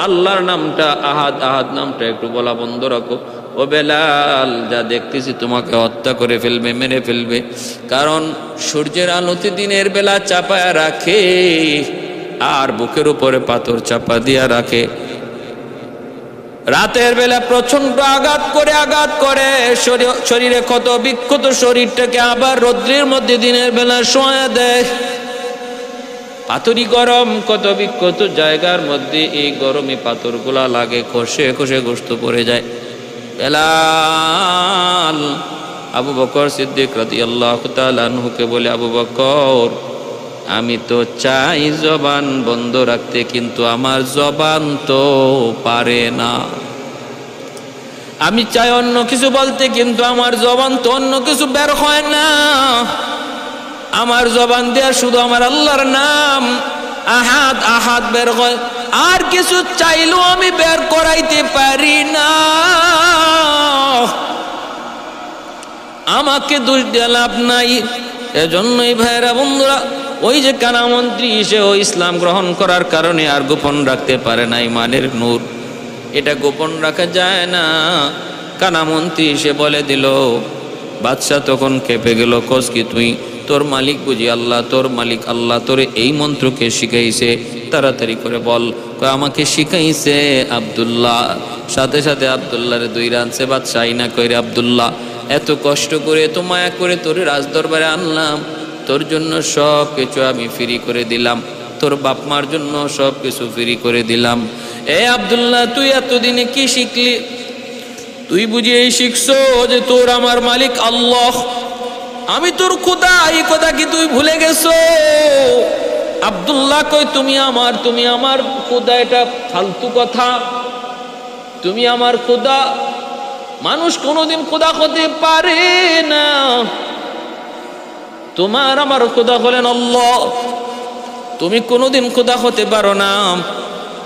আল্লাহর নামটা আহাদ আহাদ নামটা একটু বলা বন্ধ রাখো। ও বেলাল, যা দেখতেছি তোমাকে হত্যা করে ফেলবে, মেরে ফেলবে। কারণ সূর্যের আলোতে দিনের বেলা চাপায়া রাখে আর বুকের উপরে পাথর চাপা দিয়া রাখে। রাতের বেলা প্রচন্ড আঘাত করে শরীরে ক্ষত বিক্ষত শরীরটাকে আবার রৌদ্রের মধ্যে দিনের বেলা শোয়া দেয়। পাথরই গরম, ক্ষত বিক্ষত জায়গার মধ্যে এই গরমে পাথরগুলা লাগে, খসে খসে গোশত পড়ে যায়। বেলাল আবু বকর সিদ্দিক রাদিয়াল্লাহু তাআলা আনহুকে বলে, আবু বকর, আমি তো চাই জবান বন্ধ রাখতে, কিন্তু আমার জবান তো পারে না। আমি চাই অন্য কিছু বলতে, কিন্তু আমার জবান তো অন্য কিছু বের হয় না। আমার জবান দেয়া শুধু আমার আল্লাহর নাম আহাদ আহাদ বের হয়, আর কিছু চাইলেও আমি বের করাইতে পারি না। আমাকে দোষ দিয়ে লাভ নাই। এজন্যই ভাইরা বন্ধুরা, ওই যে কানা মন্ত্রী, সেও ইসলাম গ্রহণ করার কারণে আর গোপন রাখতে পারে না ইমানের নূর, এটা গোপন রাখা যায় না। কানা মন্ত্রী সে বলে দিল। বাদশাহ তখন কেঁপে গেল, কস কি তুই? তোর মালিক বুঝি আল্লাহ? তোর মালিক আল্লাহ তোরে এই মন্ত্রকে শিখাইছে? তাড়াতাড়ি করে বল। আমাকে শিখাইছে আব্দুল্লাহ। সাথে সাথে আব্দুল্লাহরে দুই রানছে বাদশাহ, আইনা কইরে, আব্দুল্লাহ এত কষ্ট করে, এত মায়া করে তোরে রাজদরবারে আনলাম, তোর জন্য সব কিছু আমি ফ্রি করে দিলাম, তোর বাপ মার জন্য সব কিছু ফ্রি করে দিলাম। এ আব্দুল্লাহ, তুই এতদিনে কি শিখলি? তুই বুঝি এই শিখছো যে তোর আমার মালিক আল্লাহ, আমি তোর খোদা, এই কথা কি তুই ভুলে গেছো? আব্দুল্লাহ কই, তুমি আমার খোদা, এটা ফালতু কথা। তুমি আমার খোদা, মানুষ কোনোদিন খোদা হতে পারে না। তোমার আমার খোদা হলেন আল্লাহ, তুমি কোনোদিন খোদা হতে পারো না।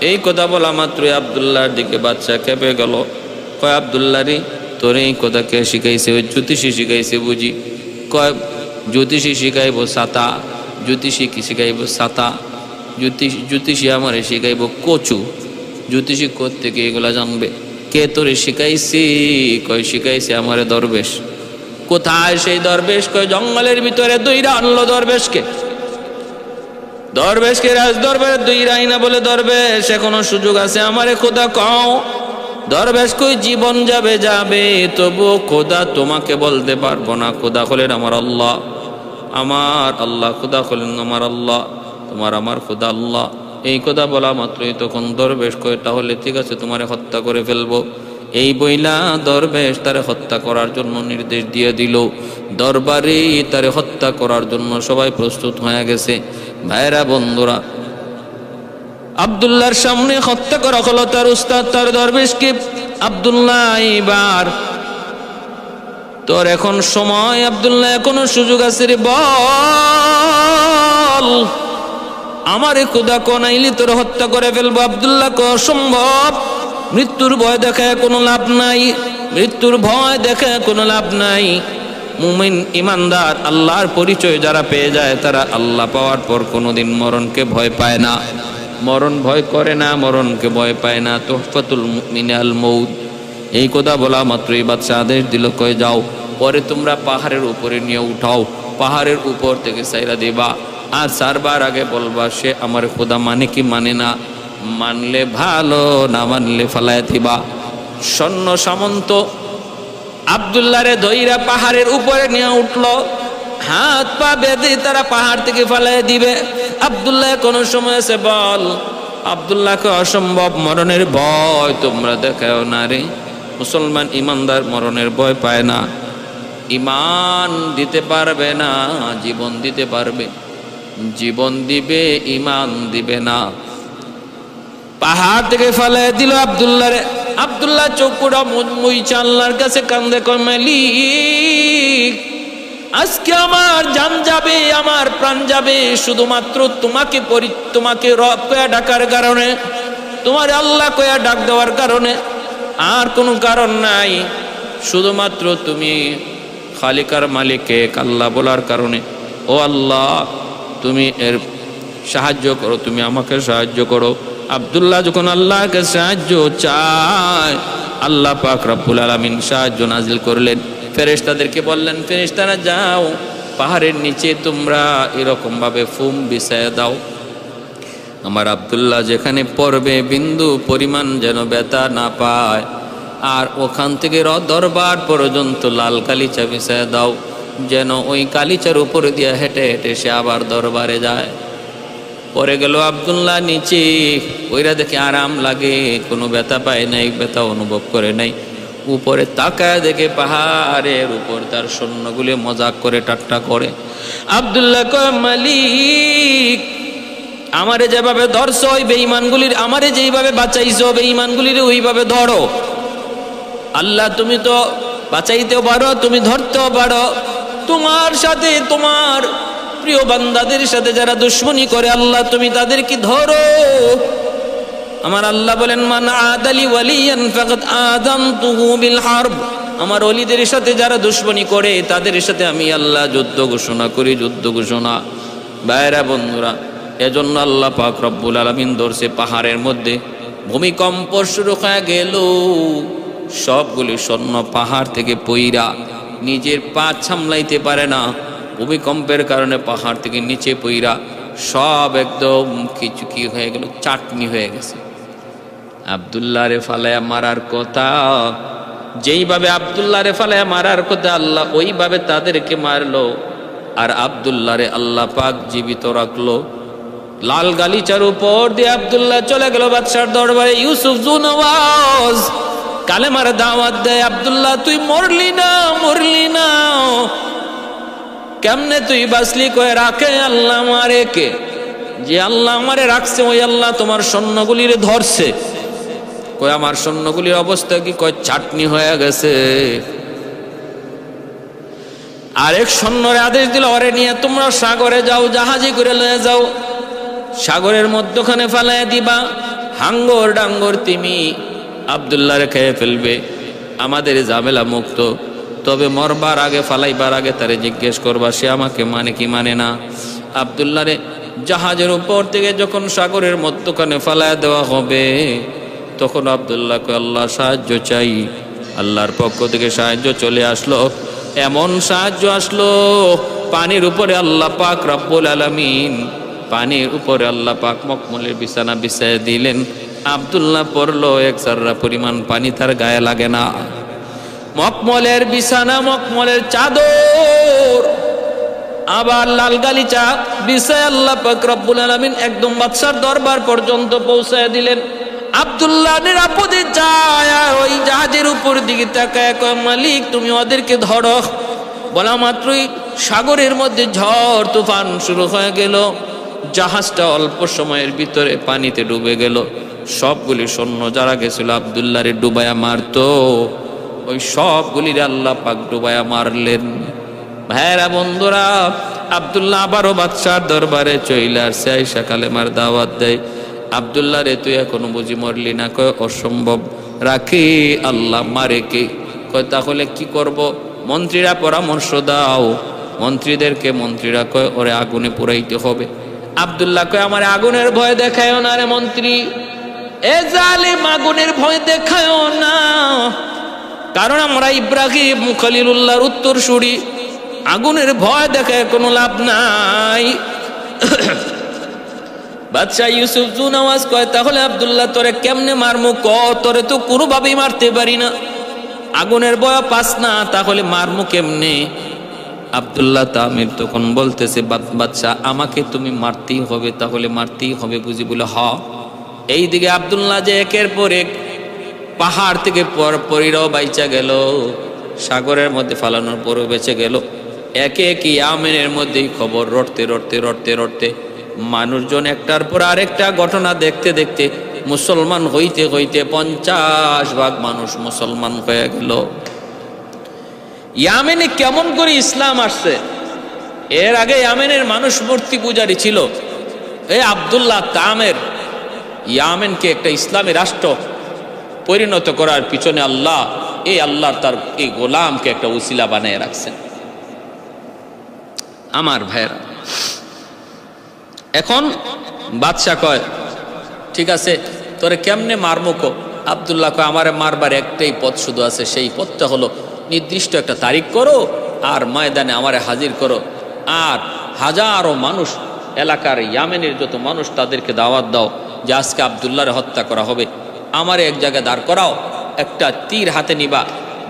এই কথা বলা মাত্রই আব্দুল্লাহর দিকে বাচ্চা খেপে গেল। কয় আব্দুল্লাহ রে, তোর এই কথা কে শিখাইছে? ওই জ্যোতিষী শিখাইছে বুঝি? কয় জ্যোতিষী শিখাইব ছাতা, জ্যোতিষী কি শিখাইব ছাতা, জ্যোতিষী আমারে শিখাইব কচু, জ্যোতিষী কোত্থেকে এগুলা জানবে? কে তোরে শিখাইছি? কয় শিখাইছে আমারে দরবেশ। কোথায় সেই দরবেশ? কয় জঙ্গলের ভিতরে দুইরা আনলো দরবেশকে। দরবেশকে রাজ দরবার দুইরাই না বলে দরবেশ এখনো সুযোগ আছে, আমারে খোদা কও। দরবেশ কই জীবন যাবে যাবে, তবুও খোদা তোমাকে বলতে পারবো না। খোদা হলেন আমার আল্লাহ, আমার আল্লাহ খোদা হলেন আমার আল্লাহ, তোমার আমার খোদা আল্লাহ। এই কথা বলা মাত্রই তখন দরবেশ কয় তাহলে ঠিক আছে, তোমারে হত্যা করে ফেলবো। এই বইলা দরবেশ তারে হত্যা করার জন্য নির্দেশ দিয়ে দিল। দরবারে তারে হত্যা করার জন্য সবাই প্রস্তুত হয়ে গেছে। ভাইরা বন্ধুরা, আব্দুল্লাহর সামনে হত্যা করা হলো তার উস্তাদ, তার দরবেশকে। আব্দুল্লাহ এইবার তোর এখন সময়, আব্দুল্লাহ এখনো সুযোগ আছে রে, বল আমারে খোদা কোনাইলি তোর হত্যা করে ফেলবো। আব্দুল্লাহ কো অসম্ভব, মৃত্যুর ভয় দেখে কোনো লাভ নাই, মৃত্যুর ভয় দেখে কোনো লাভ নাই। মুমিন ইমানদার আল্লাহর পরিচয় যারা পেয়ে যায় তারা আল্লাহ পাওয়ার পর কোনোদিন মরণকে ভয় পায় না, মরণ ভয় করে না, মরণকে ভয় পায় না। তুহফাতুল মুমিন আল মউত। এই কথা বলা মাত্রই বাদশা আদেশ দিল, কয়ে যাও, পরে তোমরা পাহাড়ের উপরে নিয়ে উঠাও, পাহাড়ের উপর থেকে সাইরা দিবা, আর 4 বার আগে বলবা সে আমার খোদা মানে কি মানে না, মানলে ভালো, না মানলে ফালায় দিবা। সৈন্য সামন্ত আব্দুল্লাহরে ধইরা পাহাড়ের উপরে নিয়ে উঠলো, হাত পা বেঁধে তারা পাহাড় থেকে ফালায় দিবে। আব্দুল্লাহ কোন সময় আছে বল? আব্দুল্লাহকে অসম্ভব, মরণের ভয় তোমরা দেখাও না রে। মুসলমান ইমানদার মরণের ভয় পায় না, ইমান দিতে পারবে না, জীবন দিতে পারবে, জীবন দিবে ইমান দিবে না। পাহাড় থেকে ফালায় দিল আব্দুল্লাহরে। আব্দুল্লাহ চোখটা মুইচা আল্লাহর কাছে কান্দে, কয় মালিক আজকে আমার জান যাবে, আমার প্রাণ যাবে শুধুমাত্র তোমাকে রব কয়া ডাকার কারণে, তোমার আল্লাহ কয়া ডাক দেওয়ার কারণে, আর কোনো কারণ নাই। শুধুমাত্র তুমি খালিকার মালিকে আল্লাহ বলার কারণে। ও আল্লাহ তুমি এর সাহায্য করো, তুমি আমাকে সাহায্য করো। আব্দুল্লাহ যখন আল্লাহকে সাহায্য চায়, আল্লাহ পাক রব্বুল আলামিন সাহায্য নাজিল করলেন। ফেরেশতাদেরকে বললেন, ফেরেশতারা যাও পাহাড়ের নিচে তোমরা এরকম ভাবে ফুম বিছায়া দাও, আমার আব্দুল্লাহ যেখানে পড়বে বিন্দু পরিমাণ যেন ব্যথা না পায়। আর ওখান থেকে দরবার পর্যন্ত লাল কালিচা বিছায়া দাও, যেন ওই কালিচার উপরে দিয়ে হেঁটে হেঁটে সে আবার দরবারে যায়। পরে গেল আব্দুল্লাহ নিচে, ওইরা দেখে আরাম লাগে, কোনো ব্যথা পায় নাই, ব্যথা অনুভব করে নাই। উপরে তাকায় দেখে পাহাড়ের উপর তার সৈন্যগুলি মজাক করে ঠাট্টা করে। আব্দুল্লাহ কয় মালিক আমারে যেভাবে ধরছ ওই বেঈমানগুলির, আমারে যেইভাবে বাঁচাইছো বেঈমানগুলির ওইভাবে ধরো। আল্লাহ তুমি তো বাঁচাইতেও পারো, তুমি ধরতেও পারো। তোমার সাথে তোমার প্রিয় বান্দাদের সাথে যারা দুশ্মনী করে আল্লাহ তুমি তাদেরকে ধরো। আমার আল্লাহ বলেন, মান আদালি ওয়ালিয়ান ফাকাদ আযানতুহু বিল হারব। আমার ওলিদের সাথে যারা দুশ্মনী করে তাদের সাথে আমি আল্লাহ যুদ্ধ ঘোষণা করি, যুদ্ধ ঘোষণা। ভাইরা বন্ধুরা, এজন্য আল্লাহ পাক রব্বুল আলামিন ধরছে পাহাড়ের মধ্যে। ভূমিকম্প শুরু হয়ে গেল, সবগুলি সৈন্য পাহাড় থেকে পইরা নিজের পা সামলাইতে পারে না, ভূমিকম্পের কারণে পাহাড় থেকে নিচে পইরা সব একদম কিছু কি হয়ে গেল, চাটনি হয়ে গেছে। আব্দুল্লাহ রে ফালায়া মারার কথা, যেইভাবে আব্দুল্লাহ রে ফালায়া মারার কথা আল্লাহ ওইভাবে তাদেরকে মারলো। আর আব্দুল্লাহ রে আল্লাহ পাক জীবিত রাখলো। লাল গালিচার উপর দিয়ে আব্দুল্লাহ চলে গেল বাদশার দরবারে। ইউসুফ জুনওয়াজ কালেমার দাওয়াত দেয়, আব্দুল্লাহ তুই মরলি না, মরলি না, কেমনে তুই বাঁচলি? কয়ে রাখে আল্লাহ মারে কে? যে আল্লাহ আমারে রাখছে ওই আল্লাহ তোমার সৈন্যগুলির ধরছে। কয় আমার সৈন্যগুলির অবস্থা কি? কয় চাটনি হয়ে গেছে। আরেক সৈন্যরে আদেশ দিল, ওরে নিয়ে তোমরা সাগরে যাও, জাহাজে করে লয়ে যাও, সাগরের মধ্যখানে ফালাইয়া দিবা। হাঙ্গর ডাঙ্গর তিমি আব্দুল্লাহরে খেয়ে ফেলবে, আমাদের ঝামেলা মুক্ত। তবে মরবার আগে, ফালাইবার আগে তারে জিজ্ঞেস করবা সে আমাকে মানে কি মানে না। আব্দুল্লাহরে জাহাজের উপর থেকে যখন সাগরের মধ্যখানে ফালায় দেওয়া হবে, তখন আব্দুল্লাহ কয় আল্লাহ সাহায্য চাই। আল্লাহর পক্ষ থেকে সাহায্য চলে আসলো। এমন সাহায্য আসলো, পানির উপরে আল্লাহ পাক রব্বুল আলামিন, পানির উপরে আল্লাহ পাক মখমলের বিছানা বিছায় দিলেন। আব্দুল্লাহ পড়লো, এক জাররা পরিমাণ পানি তার গায়ে লাগে না। মখমলের বিছানা, মখমলের চাদর, আবার লাল গালিচা বিছায় আল্লাহ পাক রব্বুল আলামিন একদম বাদশার দরবার পর্যন্ত পৌঁছায় দিলেন। আব্দুল্লাহ নিরাপদে যায়, আর ওই জাহাজের উপর দিকে তাকায় কয় মালিক তুমি ওদেরকে ধরো। বলা মাত্রই সাগরের মধ্যে ঝড় তুফান শুরু হয়ে গেল। জাহাজটা অল্প সময়ের ভিতরে পানিতে ডুবে গেল। সবগুলি সৈন্য যারা গেছিল আব্দুল্লাহরে ডুবায়া মারতো, ওই সবগুলির আল্লাহ পাক ডুবায়া মারলেন। ভাইরা বন্ধুরা, আব্দুল্লাহ আবারও বাদশার দরবারে চইলে আসছে, আইসা কালেমার দাওয়াত দেয়। আব্দুল্লাহ রে তুই এখনো বুঝি মরলি না? কয় অসম্ভব, রাখি আল্লাহ মারে কে? কয় তাহলে কি করব? মন্ত্রীরা পরামর্শ দাও। মন্ত্রীরা কয় ওরে আগুনে পুরাইতে হবে। আব্দুল্লাহ কয় আমার আগুনের ভয় দেখায় না রে মন্ত্রী, এ জালিম আগুনের ভয় দেখায় না, কারণ আমরা ইব্রাহিম খলিলুল্লাহর উত্তরসূরি, আগুনের ভয় দেখায় কোনো লাভ নাই। বাদশাহ ইউসুফ জুনাওয়াজ কয় তাহলে আব্দুল্লাহ তোরে কেমনে মারমু? ক তোরে তো কোনোভাবেই মারতে পারি না, আগুনের ভয় পাস না, তাহলে মারমু কেমনে? আব্দুল্লাহ তামির তখন বলতেছে বাদশাহ আমাকে তুমি মারতেই হবে, তাহলে মারতেই হবে বুঝি? বলে হ। এইদিকে আব্দুল্লাহ যে একের পর এক পাহাড় থেকে পরিরাও বাইচা গেল, সাগরের মধ্যে ফালানোর পরও বেঁচে গেল। একে একে ইয়ামেনের মধ্যেই খবর রটতে রটতে রটতে রটতে মানুষজন একটার পর আরেকটা ঘটনা দেখতে দেখতে মুসলমান হইতে হইতে 50 ভাগ মানুষ মুসলমান হয়ে গেল। ইয়ামেনে কেমন করে ইসলাম আসছে? এর আগে ইয়ামেনের মানুষ মূর্তি পূজারী ছিল। এই আব্দুল্লাহ তামের ইয়ামেনকে একটা ইসলামী রাষ্ট্র পরিণত করার পিছনে আল্লাহ তার এই গোলামকে একটা উসিলা বানিয়ে রাখছেন। আমার ভাইরা, এখন বাদশা কয় ঠিক আছে তোরে কেমনে মারমু কো? আব্দুল্লাহ কয় আমারে মারবার একটাই পথ শুধু আছে, সেই পথটা হলো নির্দিষ্ট একটা তারিখ করো আর ময়দানে আমারে হাজির করো, আর হাজারো মানুষ, এলাকার ইয়ামেনের যত মানুষ তাদেরকে দাওয়াত দাও যে আজকে আব্দুল্লাহরে হত্যা করা হবে। আমারে এক জায়গায় দাঁড় করাও, একটা তীর হাতে নিবা,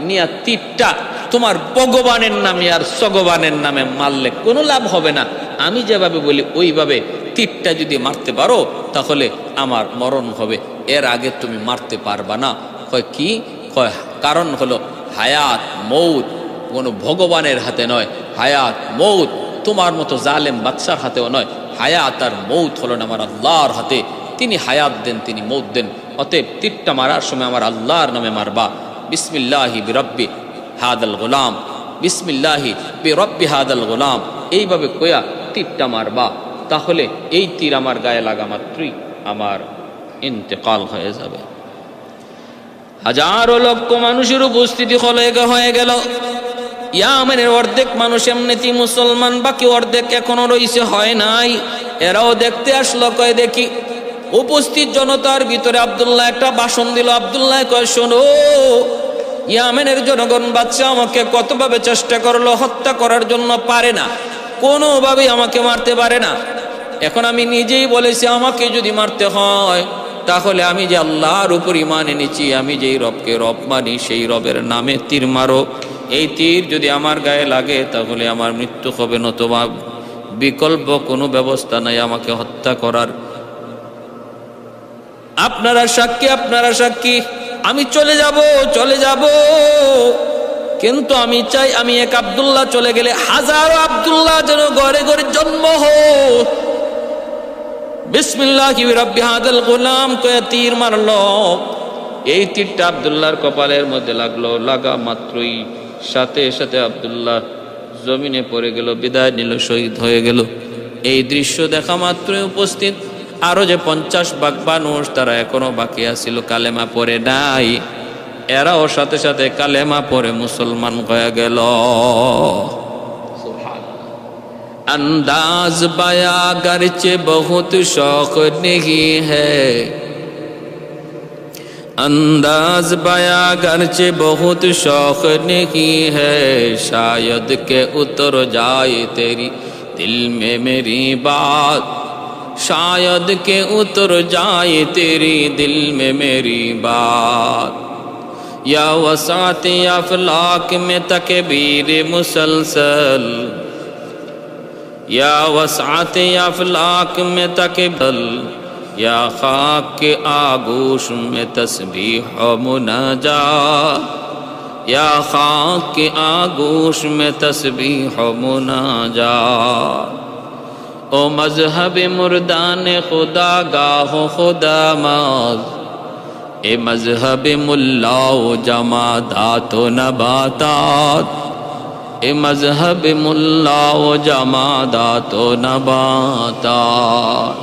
নিয়া তীরটা তোমার ভগবানের নামে আর সগবানের নামে মারলে কোনো লাভ হবে না। আমি যেভাবে বলি ওইভাবে তীরটা যদি মারতে পারো তাহলে আমার মরণ হবে, এর আগে তুমি মারতে পারবা না। কয় কি? কয় কারণ হলো হায়াত মৌত কোনো ভগবানের হাতে নয়, হায়াত মৌত তোমার মতো জালেম বাদশার হাতেও নয়, হায়াত আর মৌত হলো না আমার আল্লাহর হাতে। তিনি হায়াত দেন, তিনি মৌত দেন। অতএব তীরটা মারার সময় আমার আল্লাহর নামে মারবা। বিসমিল্লাহি বিরব্বি হাদাল গোলাম, বিসমিল্লাহি বিরব্বি হাদাল গোলাম, এইভাবে কয়া তীরটা মারবা। তাহলে এই তীর আমার গায়ে লাগা মাত্রই আমার ইন্তেকাল হয়ে যাবে। হাজারো লক্ষ মানুষের উপস্থিতি হয়ে গেল। ইয়ামেনের অর্ধেক মানুষ এমনিতেই মুসলমান, বাকি অর্ধেক এখনো রয়েছে, হয় নাই। এরাও দেখতে আসলো। কয় দেখি। উপস্থিত জনতার ভিতরে আব্দুল্লাহ একটা ভাষণ দিল। আব্দুল্লাহ কয় শোনো, ইয়ামেনের জনগণ বাদশা আমাকে কতভাবে চেষ্টা করলো হত্যা করার জন্য, পারে না, কোনোভাবেই আমাকে মারতে পারে না। এখন আমি নিজেই বলেছি আমাকে যদি মারতে হয় তাহলে আমি যে আল্লাহর উপর ঈমান এনেছি, আমি যেই রবকে রব মানি, সেই রবের নামে তীর মারো। এই তীর যদি আমার গায়ে লাগে তাহলে আমার মৃত্যু হবে, নতুবা বিকল্প কোনো ব্যবস্থা নাই আমাকে হত্যা করার। আপনারা সাক্ষী, আমি চলে যাব, কিন্তু আমি চাই আমি এক আব্দুল্লাহ চলে গেলে হাজারো আব্দুল্লাহ যেন ঘরে ঘরে জন্ম হোক। বিসমিল্লাহি বিরব্বি হাদাল গোলাম কয়ে তীর মারলো। এই তীরটা আব্দুল্লাহর কপালের মধ্যে লাগলো। লাগা মাত্রই সাথে সাথে আব্দুল্লাহ জমিনে পড়ে গেল, বিদায় নিল, শহীদ হয়ে গেল। এই দৃশ্য দেখা মাত্রই উপস্থিত আরো যে 50 ভাগ মানুষ তারা এখনো বাকি আছিল কালেমা পড়ে নাই, এরাও সাথে সাথে কালেমা পড়ে মুসলমান হয়ে গেল। अंदाज बया गरचे बहुत शौक नहीं है, अंदाज बया गरचे बहुत शौक नहीं है, शायद के उतर जाए तेरी दिल में मेरी बात, शायद के उतर जाए तेरी दिल में मेरी बात, या वसात अफलाक में तकबीर मुसलसल, या वसात अफलाक में तकबल, या खाक के आगोश में तस्बीह मुनाजात, या खाक के आगोश में तस्बीह मुनाजात। ओ मजहब मुर्दान खुदा गाहो खुदा माज, ए मजहब मुल्लाओ जमादात व नबातात, ए मजहब मुल्लाओ जमादात व नबातात।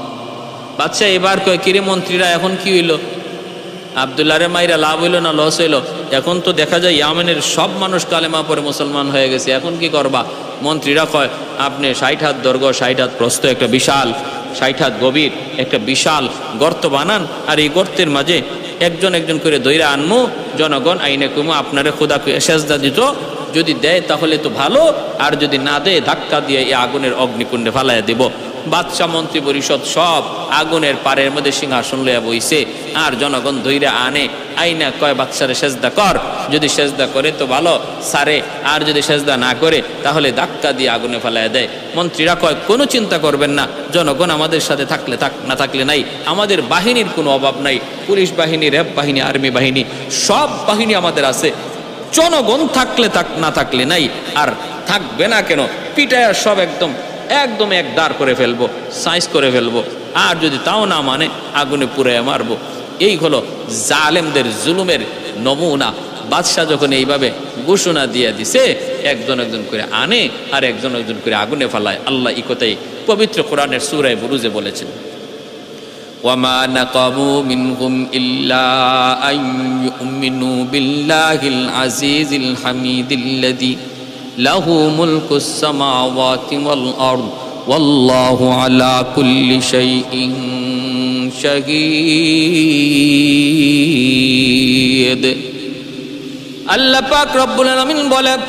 বাদশাহ এবার কয়, কিরে মন্ত্রীরা এখন কি হইল? আব্দুল্লাহরে মাইরা লাভ হইল না লস হইল? এখন তো দেখা যায় ইয়ামেনের সব মানুষ কালেমা পরে মুসলমান হয়ে গেছে, এখন কি করবা? মন্ত্রীরা কয়, আপনি 60 হাত দৈর্ঘ্য 60 হাত প্রস্থ একটা বিশাল, 60 হাত গভীর একটা বিশাল গর্ত বানান, আর এই গর্তের মাঝে একজন একজন করে দইরা আনমু, জনগণ আইনে কমু আপনারে খোদা সেজদা দিত, যদি দেয় তাহলে তো ভালো, আর যদি না দেয় ধাক্কা দিয়ে এই আগুনের অগ্নিকুণ্ডে ফালাইয়া দেব। বাদশাহ মন্ত্রী পরিষদ সব আগুনের পাড়ের মধ্যে সিংহাসন লইয়া বইছে, আর জনগণ ধইরা আনে, আইনা কয় বাদশারে সেজদা কর, যদি সেজদা করে তো ভালো সারে, আর যদি সেজদা না করে তাহলে ধাক্কা দিয়ে আগুনে ফেলাইয়া দেয়। মন্ত্রীরা কয়, কোনো চিন্তা করবেন না, জনগণ আমাদের সাথে থাকলে থাক, না থাকলে নাই, আমাদের বাহিনীর কোনো অভাব নাই, পুলিশ বাহিনী, র্যাব বাহিনী, আর্মি বাহিনী, সব বাহিনী আমাদের আছে, জনগণ থাকলে থাক, না থাকলে নাই, আর থাকবে না কেন, পিটায়া সব একদম একদম এক দাঁড় করে ফেলবো, সাইজ করে ফেলবো, আর যদি তাও না মানে আগুনে পুড়াইয়া মারবো। এই হলো জালেমদের জুলুমের নমুনা। বাদশাহ যখন এইভাবে ঘোষণা দিয়ে দিছে, একজন একজন করে আনে আর একজন একজন করে আগুনে ফেলায়। আল্লাহ এই কথাই পবিত্র কোরআনের সূরা বুরুজে বলেছেন, ওয়ামা নাকামু মিনহুম ইল্লা আন ইউমিনু বিল্লাহিল আজিজিল হামিদিল্লাযী লাহু মুলকুস সামাওয়াতি ওয়াল আরদ ওয়াল্লাহু আলা কুল্লি শাইইন শাহীদ। আল্লাহ পাক রব্বুল আলামিন বলেন,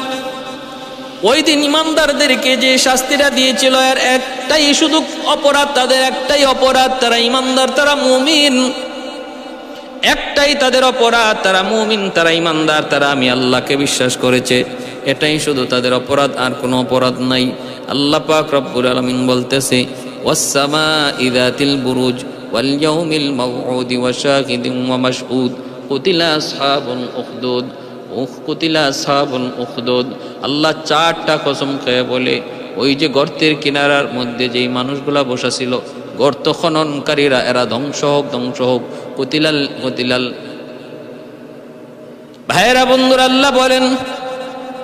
ওই দিন ইমানদারদেরকে যে শাস্তিটা দিয়েছিল এর একটাই শুধু অপরাধ, তাদের একটাই অপরাধ, তারা ইমানদার, তারা মুমিন, একটাই তাদের অপরাধ, তারা মুমিন, তারা ইমানদার, তারা আমি আল্লাহকে বিশ্বাস করেছে, এটাই শুধু তাদের অপরাধ, আর কোনো অপরাধ নাই। আল্লাহ পাক রব্বুল আলামিন বলতেছে, ওয়াস-সামা'i যাতিল বুরুজ ওয়াল ইয়াউমিল মাউউদি ওয়া শাহিদিন ওয়া মাশহুদ কুতিলা আসহাবুল উখদুদ কুতিলা আসহাবুল উখদুদ। আল্লাহ 4টা কসম খেয়ে বলে, ওই যে গর্তের কিনারার মধ্যে যেই মানুষগুলা বসা ছিল, গর্ত খননকারীরা, এরা ধ্বংস হোক, ধ্বংস হোক। কুতিলাল কুতিলাল। ভাইরা বন্ধুরা, আল্লাহ বলেন,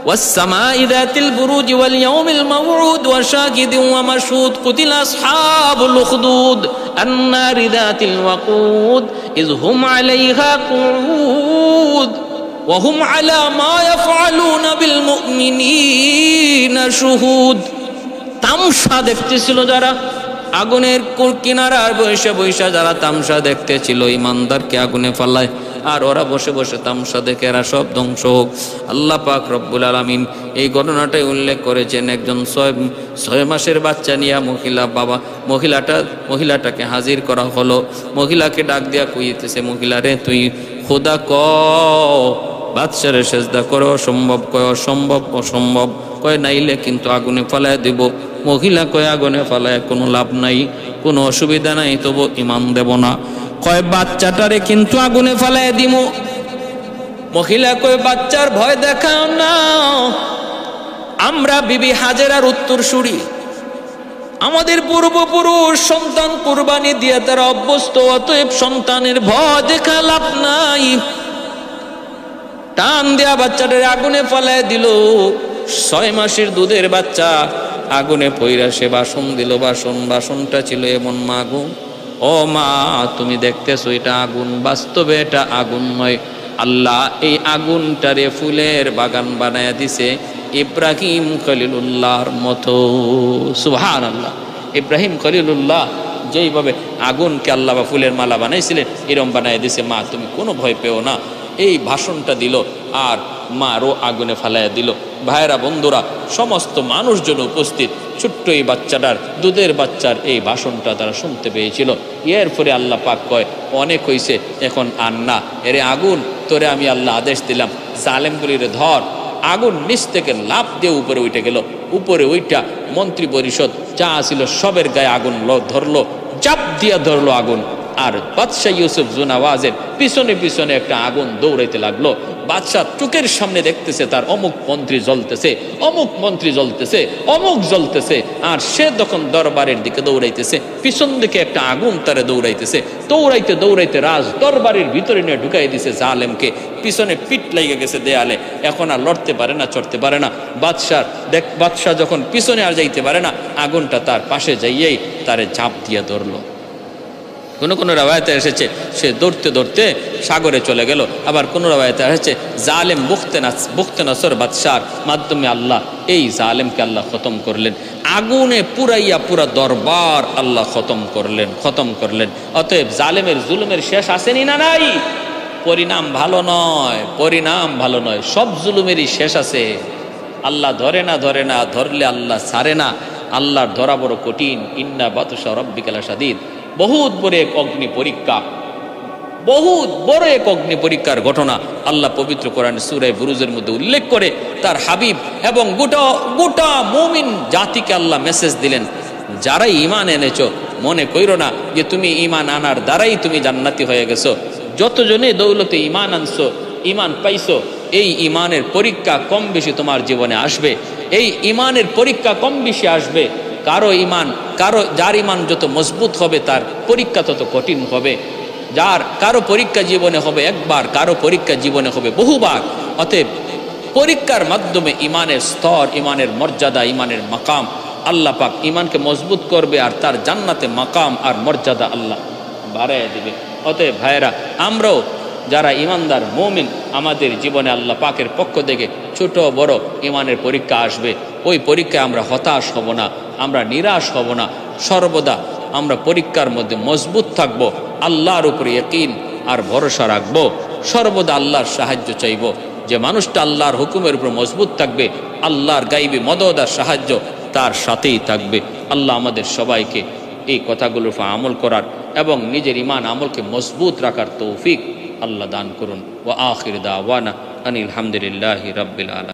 والسماء ذات البروج واليوم الموعود وشاهد ومشهود قتل أصحاب الأخدود النار ذات الوقود إذ هم عليها قعود وهم على ما يفعلون بالمؤمنين شهود। তামসা দেখতেছিল যারা, আগুনের কিনারার বসে বসে যারা তামসা দেখতেছিল, ইমানদারকে আগুনে ফালায়, আর ওরা বসে বসে তামসা দেখে এরা সব ধ্বংস হোক। আল্লাহ পাক রব্বুল আলামিন এই ঘটনাটাই উল্লেখ করেছেন। একজন 6 মাসের বাচ্চা নিয়ে মহিলাটাকে হাজির করা হলো। মহিলাকে ডাক দিয়া কইতেছে, মহিলারে তুই খোদা ক বাদশারে সেজদা করো, অসম্ভব কয়, অসম্ভব অসম্ভব কয়, নাইলে কিন্তু আগুনে ফালায় দেব। মহিলা কয়, আগুনে ফালায় কোনো লাভ নাই, কোনো অসুবিধা নাই, তবু ইমান দেব না। কয়, বাচ্চাটারে কিন্তু আগুনে ফালায় দিব। মহিলা কয়, বাচ্চার ভয় দেখাও না, আমরা বিবি হাজেরার উত্তরসূরি, আমাদের পূর্বপুরুষ সন্তান কুরবানি দিয়ে তারা অভ্যস্ত, অতএব সন্তানের ভয় দেখা লাভ নাই। টান দেয়া বাচ্চাটারে আগুনে ফালায় দিল। 6 মাসের দুধের বাচ্চা আগুনে পইরা সে বাসন দিল। বাসনটা ছিল এমন মাগুন, ও মা, তুমি দেখতেছো এটা আগুন, বাস্তবে এটা আগুন নয়। আল্লাহ এই আগুনটারে ফুলের বাগান বানায়া দিছে ইব্রাহিম খলিলুল্লাহর মতো। সুবহানাল্লাহ। ইব্রাহিম খলিলুল্লাহ যেইভাবে আগুনকে আল্লাহ বা ফুলের মালা বানাইছিলেন, এরম বানায় দিছে। মা, তুমি কোনো ভয় পেও না। এই ভাষণটা দিল আর মারও আগুনে ফালাইয়া দিল। ভাইরা, বন্ধুরা, সমস্ত মানুষজন উপস্থিত, ছোট্ট এই বাচ্চাটার, দুধের বাচ্চার এই ভাষণটা তারা শুনতে পেয়েছিল। এরপরে আল্লাহ পাক কয়, অনেক হইছে, এখন আর না। এরে আগুন, তোরে আমি আল্লাহ আদেশ দিলাম, জালেমগুলিরে ধর। আগুন নিচ থেকে লাফ দিয়ে উপরে উঠে গেল। উপরে ওইটা মন্ত্রী পরিষদ যা ছিল সবের গায়ে আগুন ধরলো, চাপ দিয়া ধরলো আগুন। আর বাদশাহ ইউসুফ জুনাওয়াজের পিছনে পিছনে একটা আগুন দৌড়াইতে লাগলো। বাদশাহ চোখের সামনে দেখতেছে তার অমুক মন্ত্রী জ্বলতেছে, অমুক মন্ত্রী জ্বলতেছে, অমুক জ্বলতেছে। আর সে তখন দরবারের দিকে দৌড়াইতেছে, পিছন দিকে একটা আগুন তারে দৌড়াইতেছে। দৌড়াইতে দৌড়াইতে রাজ দরবারের ভিতরে নিয়ে ঢুকাই দিছে জালেমকে। পিছনে পিঠ লেগে গেছে দেয়ালে, এখন আর লড়তে পারে না, চড়তে পারে না। বাদশাহ যখন পিছনে আর যাইতে পারে না, আগুনটা তার পাশে যাইয়েই তারে ঝাঁপ দিয়ে ধরলো। কোনো কোনো রাওয়ায়াতে এসেছে সে দৌড়তে দৌড়তে সাগরে চলে গেল। আবার কোনো রাওয়ায়াতে এসেছে জালেম বুখতে নসর বাদশার মাধ্যমে আল্লাহ এই জালেমকে আল্লাহ খতম করলেন। আগুনে পুরাইয়া পুরা দরবার আল্লাহ খতম করলেন। অতএব জালেমের জুলুমের শেষ আসেনি না নাই? পরিণাম ভালো নয়। সব জুলুমেরই শেষ আছে। আল্লাহ ধরে না, ধরলে আল্লাহ ছাড়ে না। আল্লাহর ধরা বড় কঠিন। ইন্না বাতুশা রাব্বিকা লাশাদীদ। বহুত বড় এক অগ্নি পরীক্ষার ঘটনা আল্লাহ পবিত্র কোরআন সূরা বুরুজের মধ্যে উল্লেখ করে তার হাবিব এবং গোটা মুমিন জাতিকে আল্লাহ মেসেজ দিলেন, যারাই ঈমান এনেছো মনে কইরো না যে তুমি ঈমান আনার দ্বারাই তুমি জান্নাতি হয়ে গেছো। যতজনে দৌলতে ঈমান আনছো, ঈমান পাইছো, এই ঈমানের পরীক্ষা কম বেশি তোমার জীবনে আসবে। এই ঈমানের পরীক্ষা কম বেশি আসবে। যার ঈমান যত মজবুত হবে তার পরীক্ষা তত কঠিন হবে। কারো পরীক্ষা জীবনে হবে একবার, কারো পরীক্ষা জীবনে হবে বহুবার। অতএব পরীক্ষার মাধ্যমে ঈমানের স্তর, ঈমানের মর্যাদা, ঈমানের মাকাম আল্লাহ পাক ঈমানকে মজবুত করবে আর তার জান্নাতে মাকাম আর মর্যাদা আল্লাহ বাড়াইয়া দিবে। অতএব ভাইয়েরা, আমরাও যারা ঈমানদার মুমিন, আমাদের জীবনে আল্লাহ পাকের পক্ষ থেকে ছোট বড় ঈমানের পরীক্ষা আসবে। ওই পরীক্ষায় আমরা হতাশ হব না, আমরা নিরাশ হব না। সর্বদা আমরা পরীক্ষার মধ্যে মজবুত থাকব, আল্লাহর উপরে ইয়াকিন আর ভরসা রাখব, সর্বদা আল্লাহর সাহায্য চাইব। যে মানুষটা আল্লাহর হুকুমের উপর মজবুত থাকবে, আল্লাহর গাইবি মদদ আর সাহায্য তার সাথেই থাকবে। আল্লাহ আমাদের সবাইকে এই কথাগুলোর উপর আমল করার এবং নিজের ঈমান আমলকে মজবুত রাখার তৌফিক আল্লাহ দান করুন। ওয়া আখির দাওয়ানা আনিল হামদুলিল্লাহি রাব্বিল আলামিন।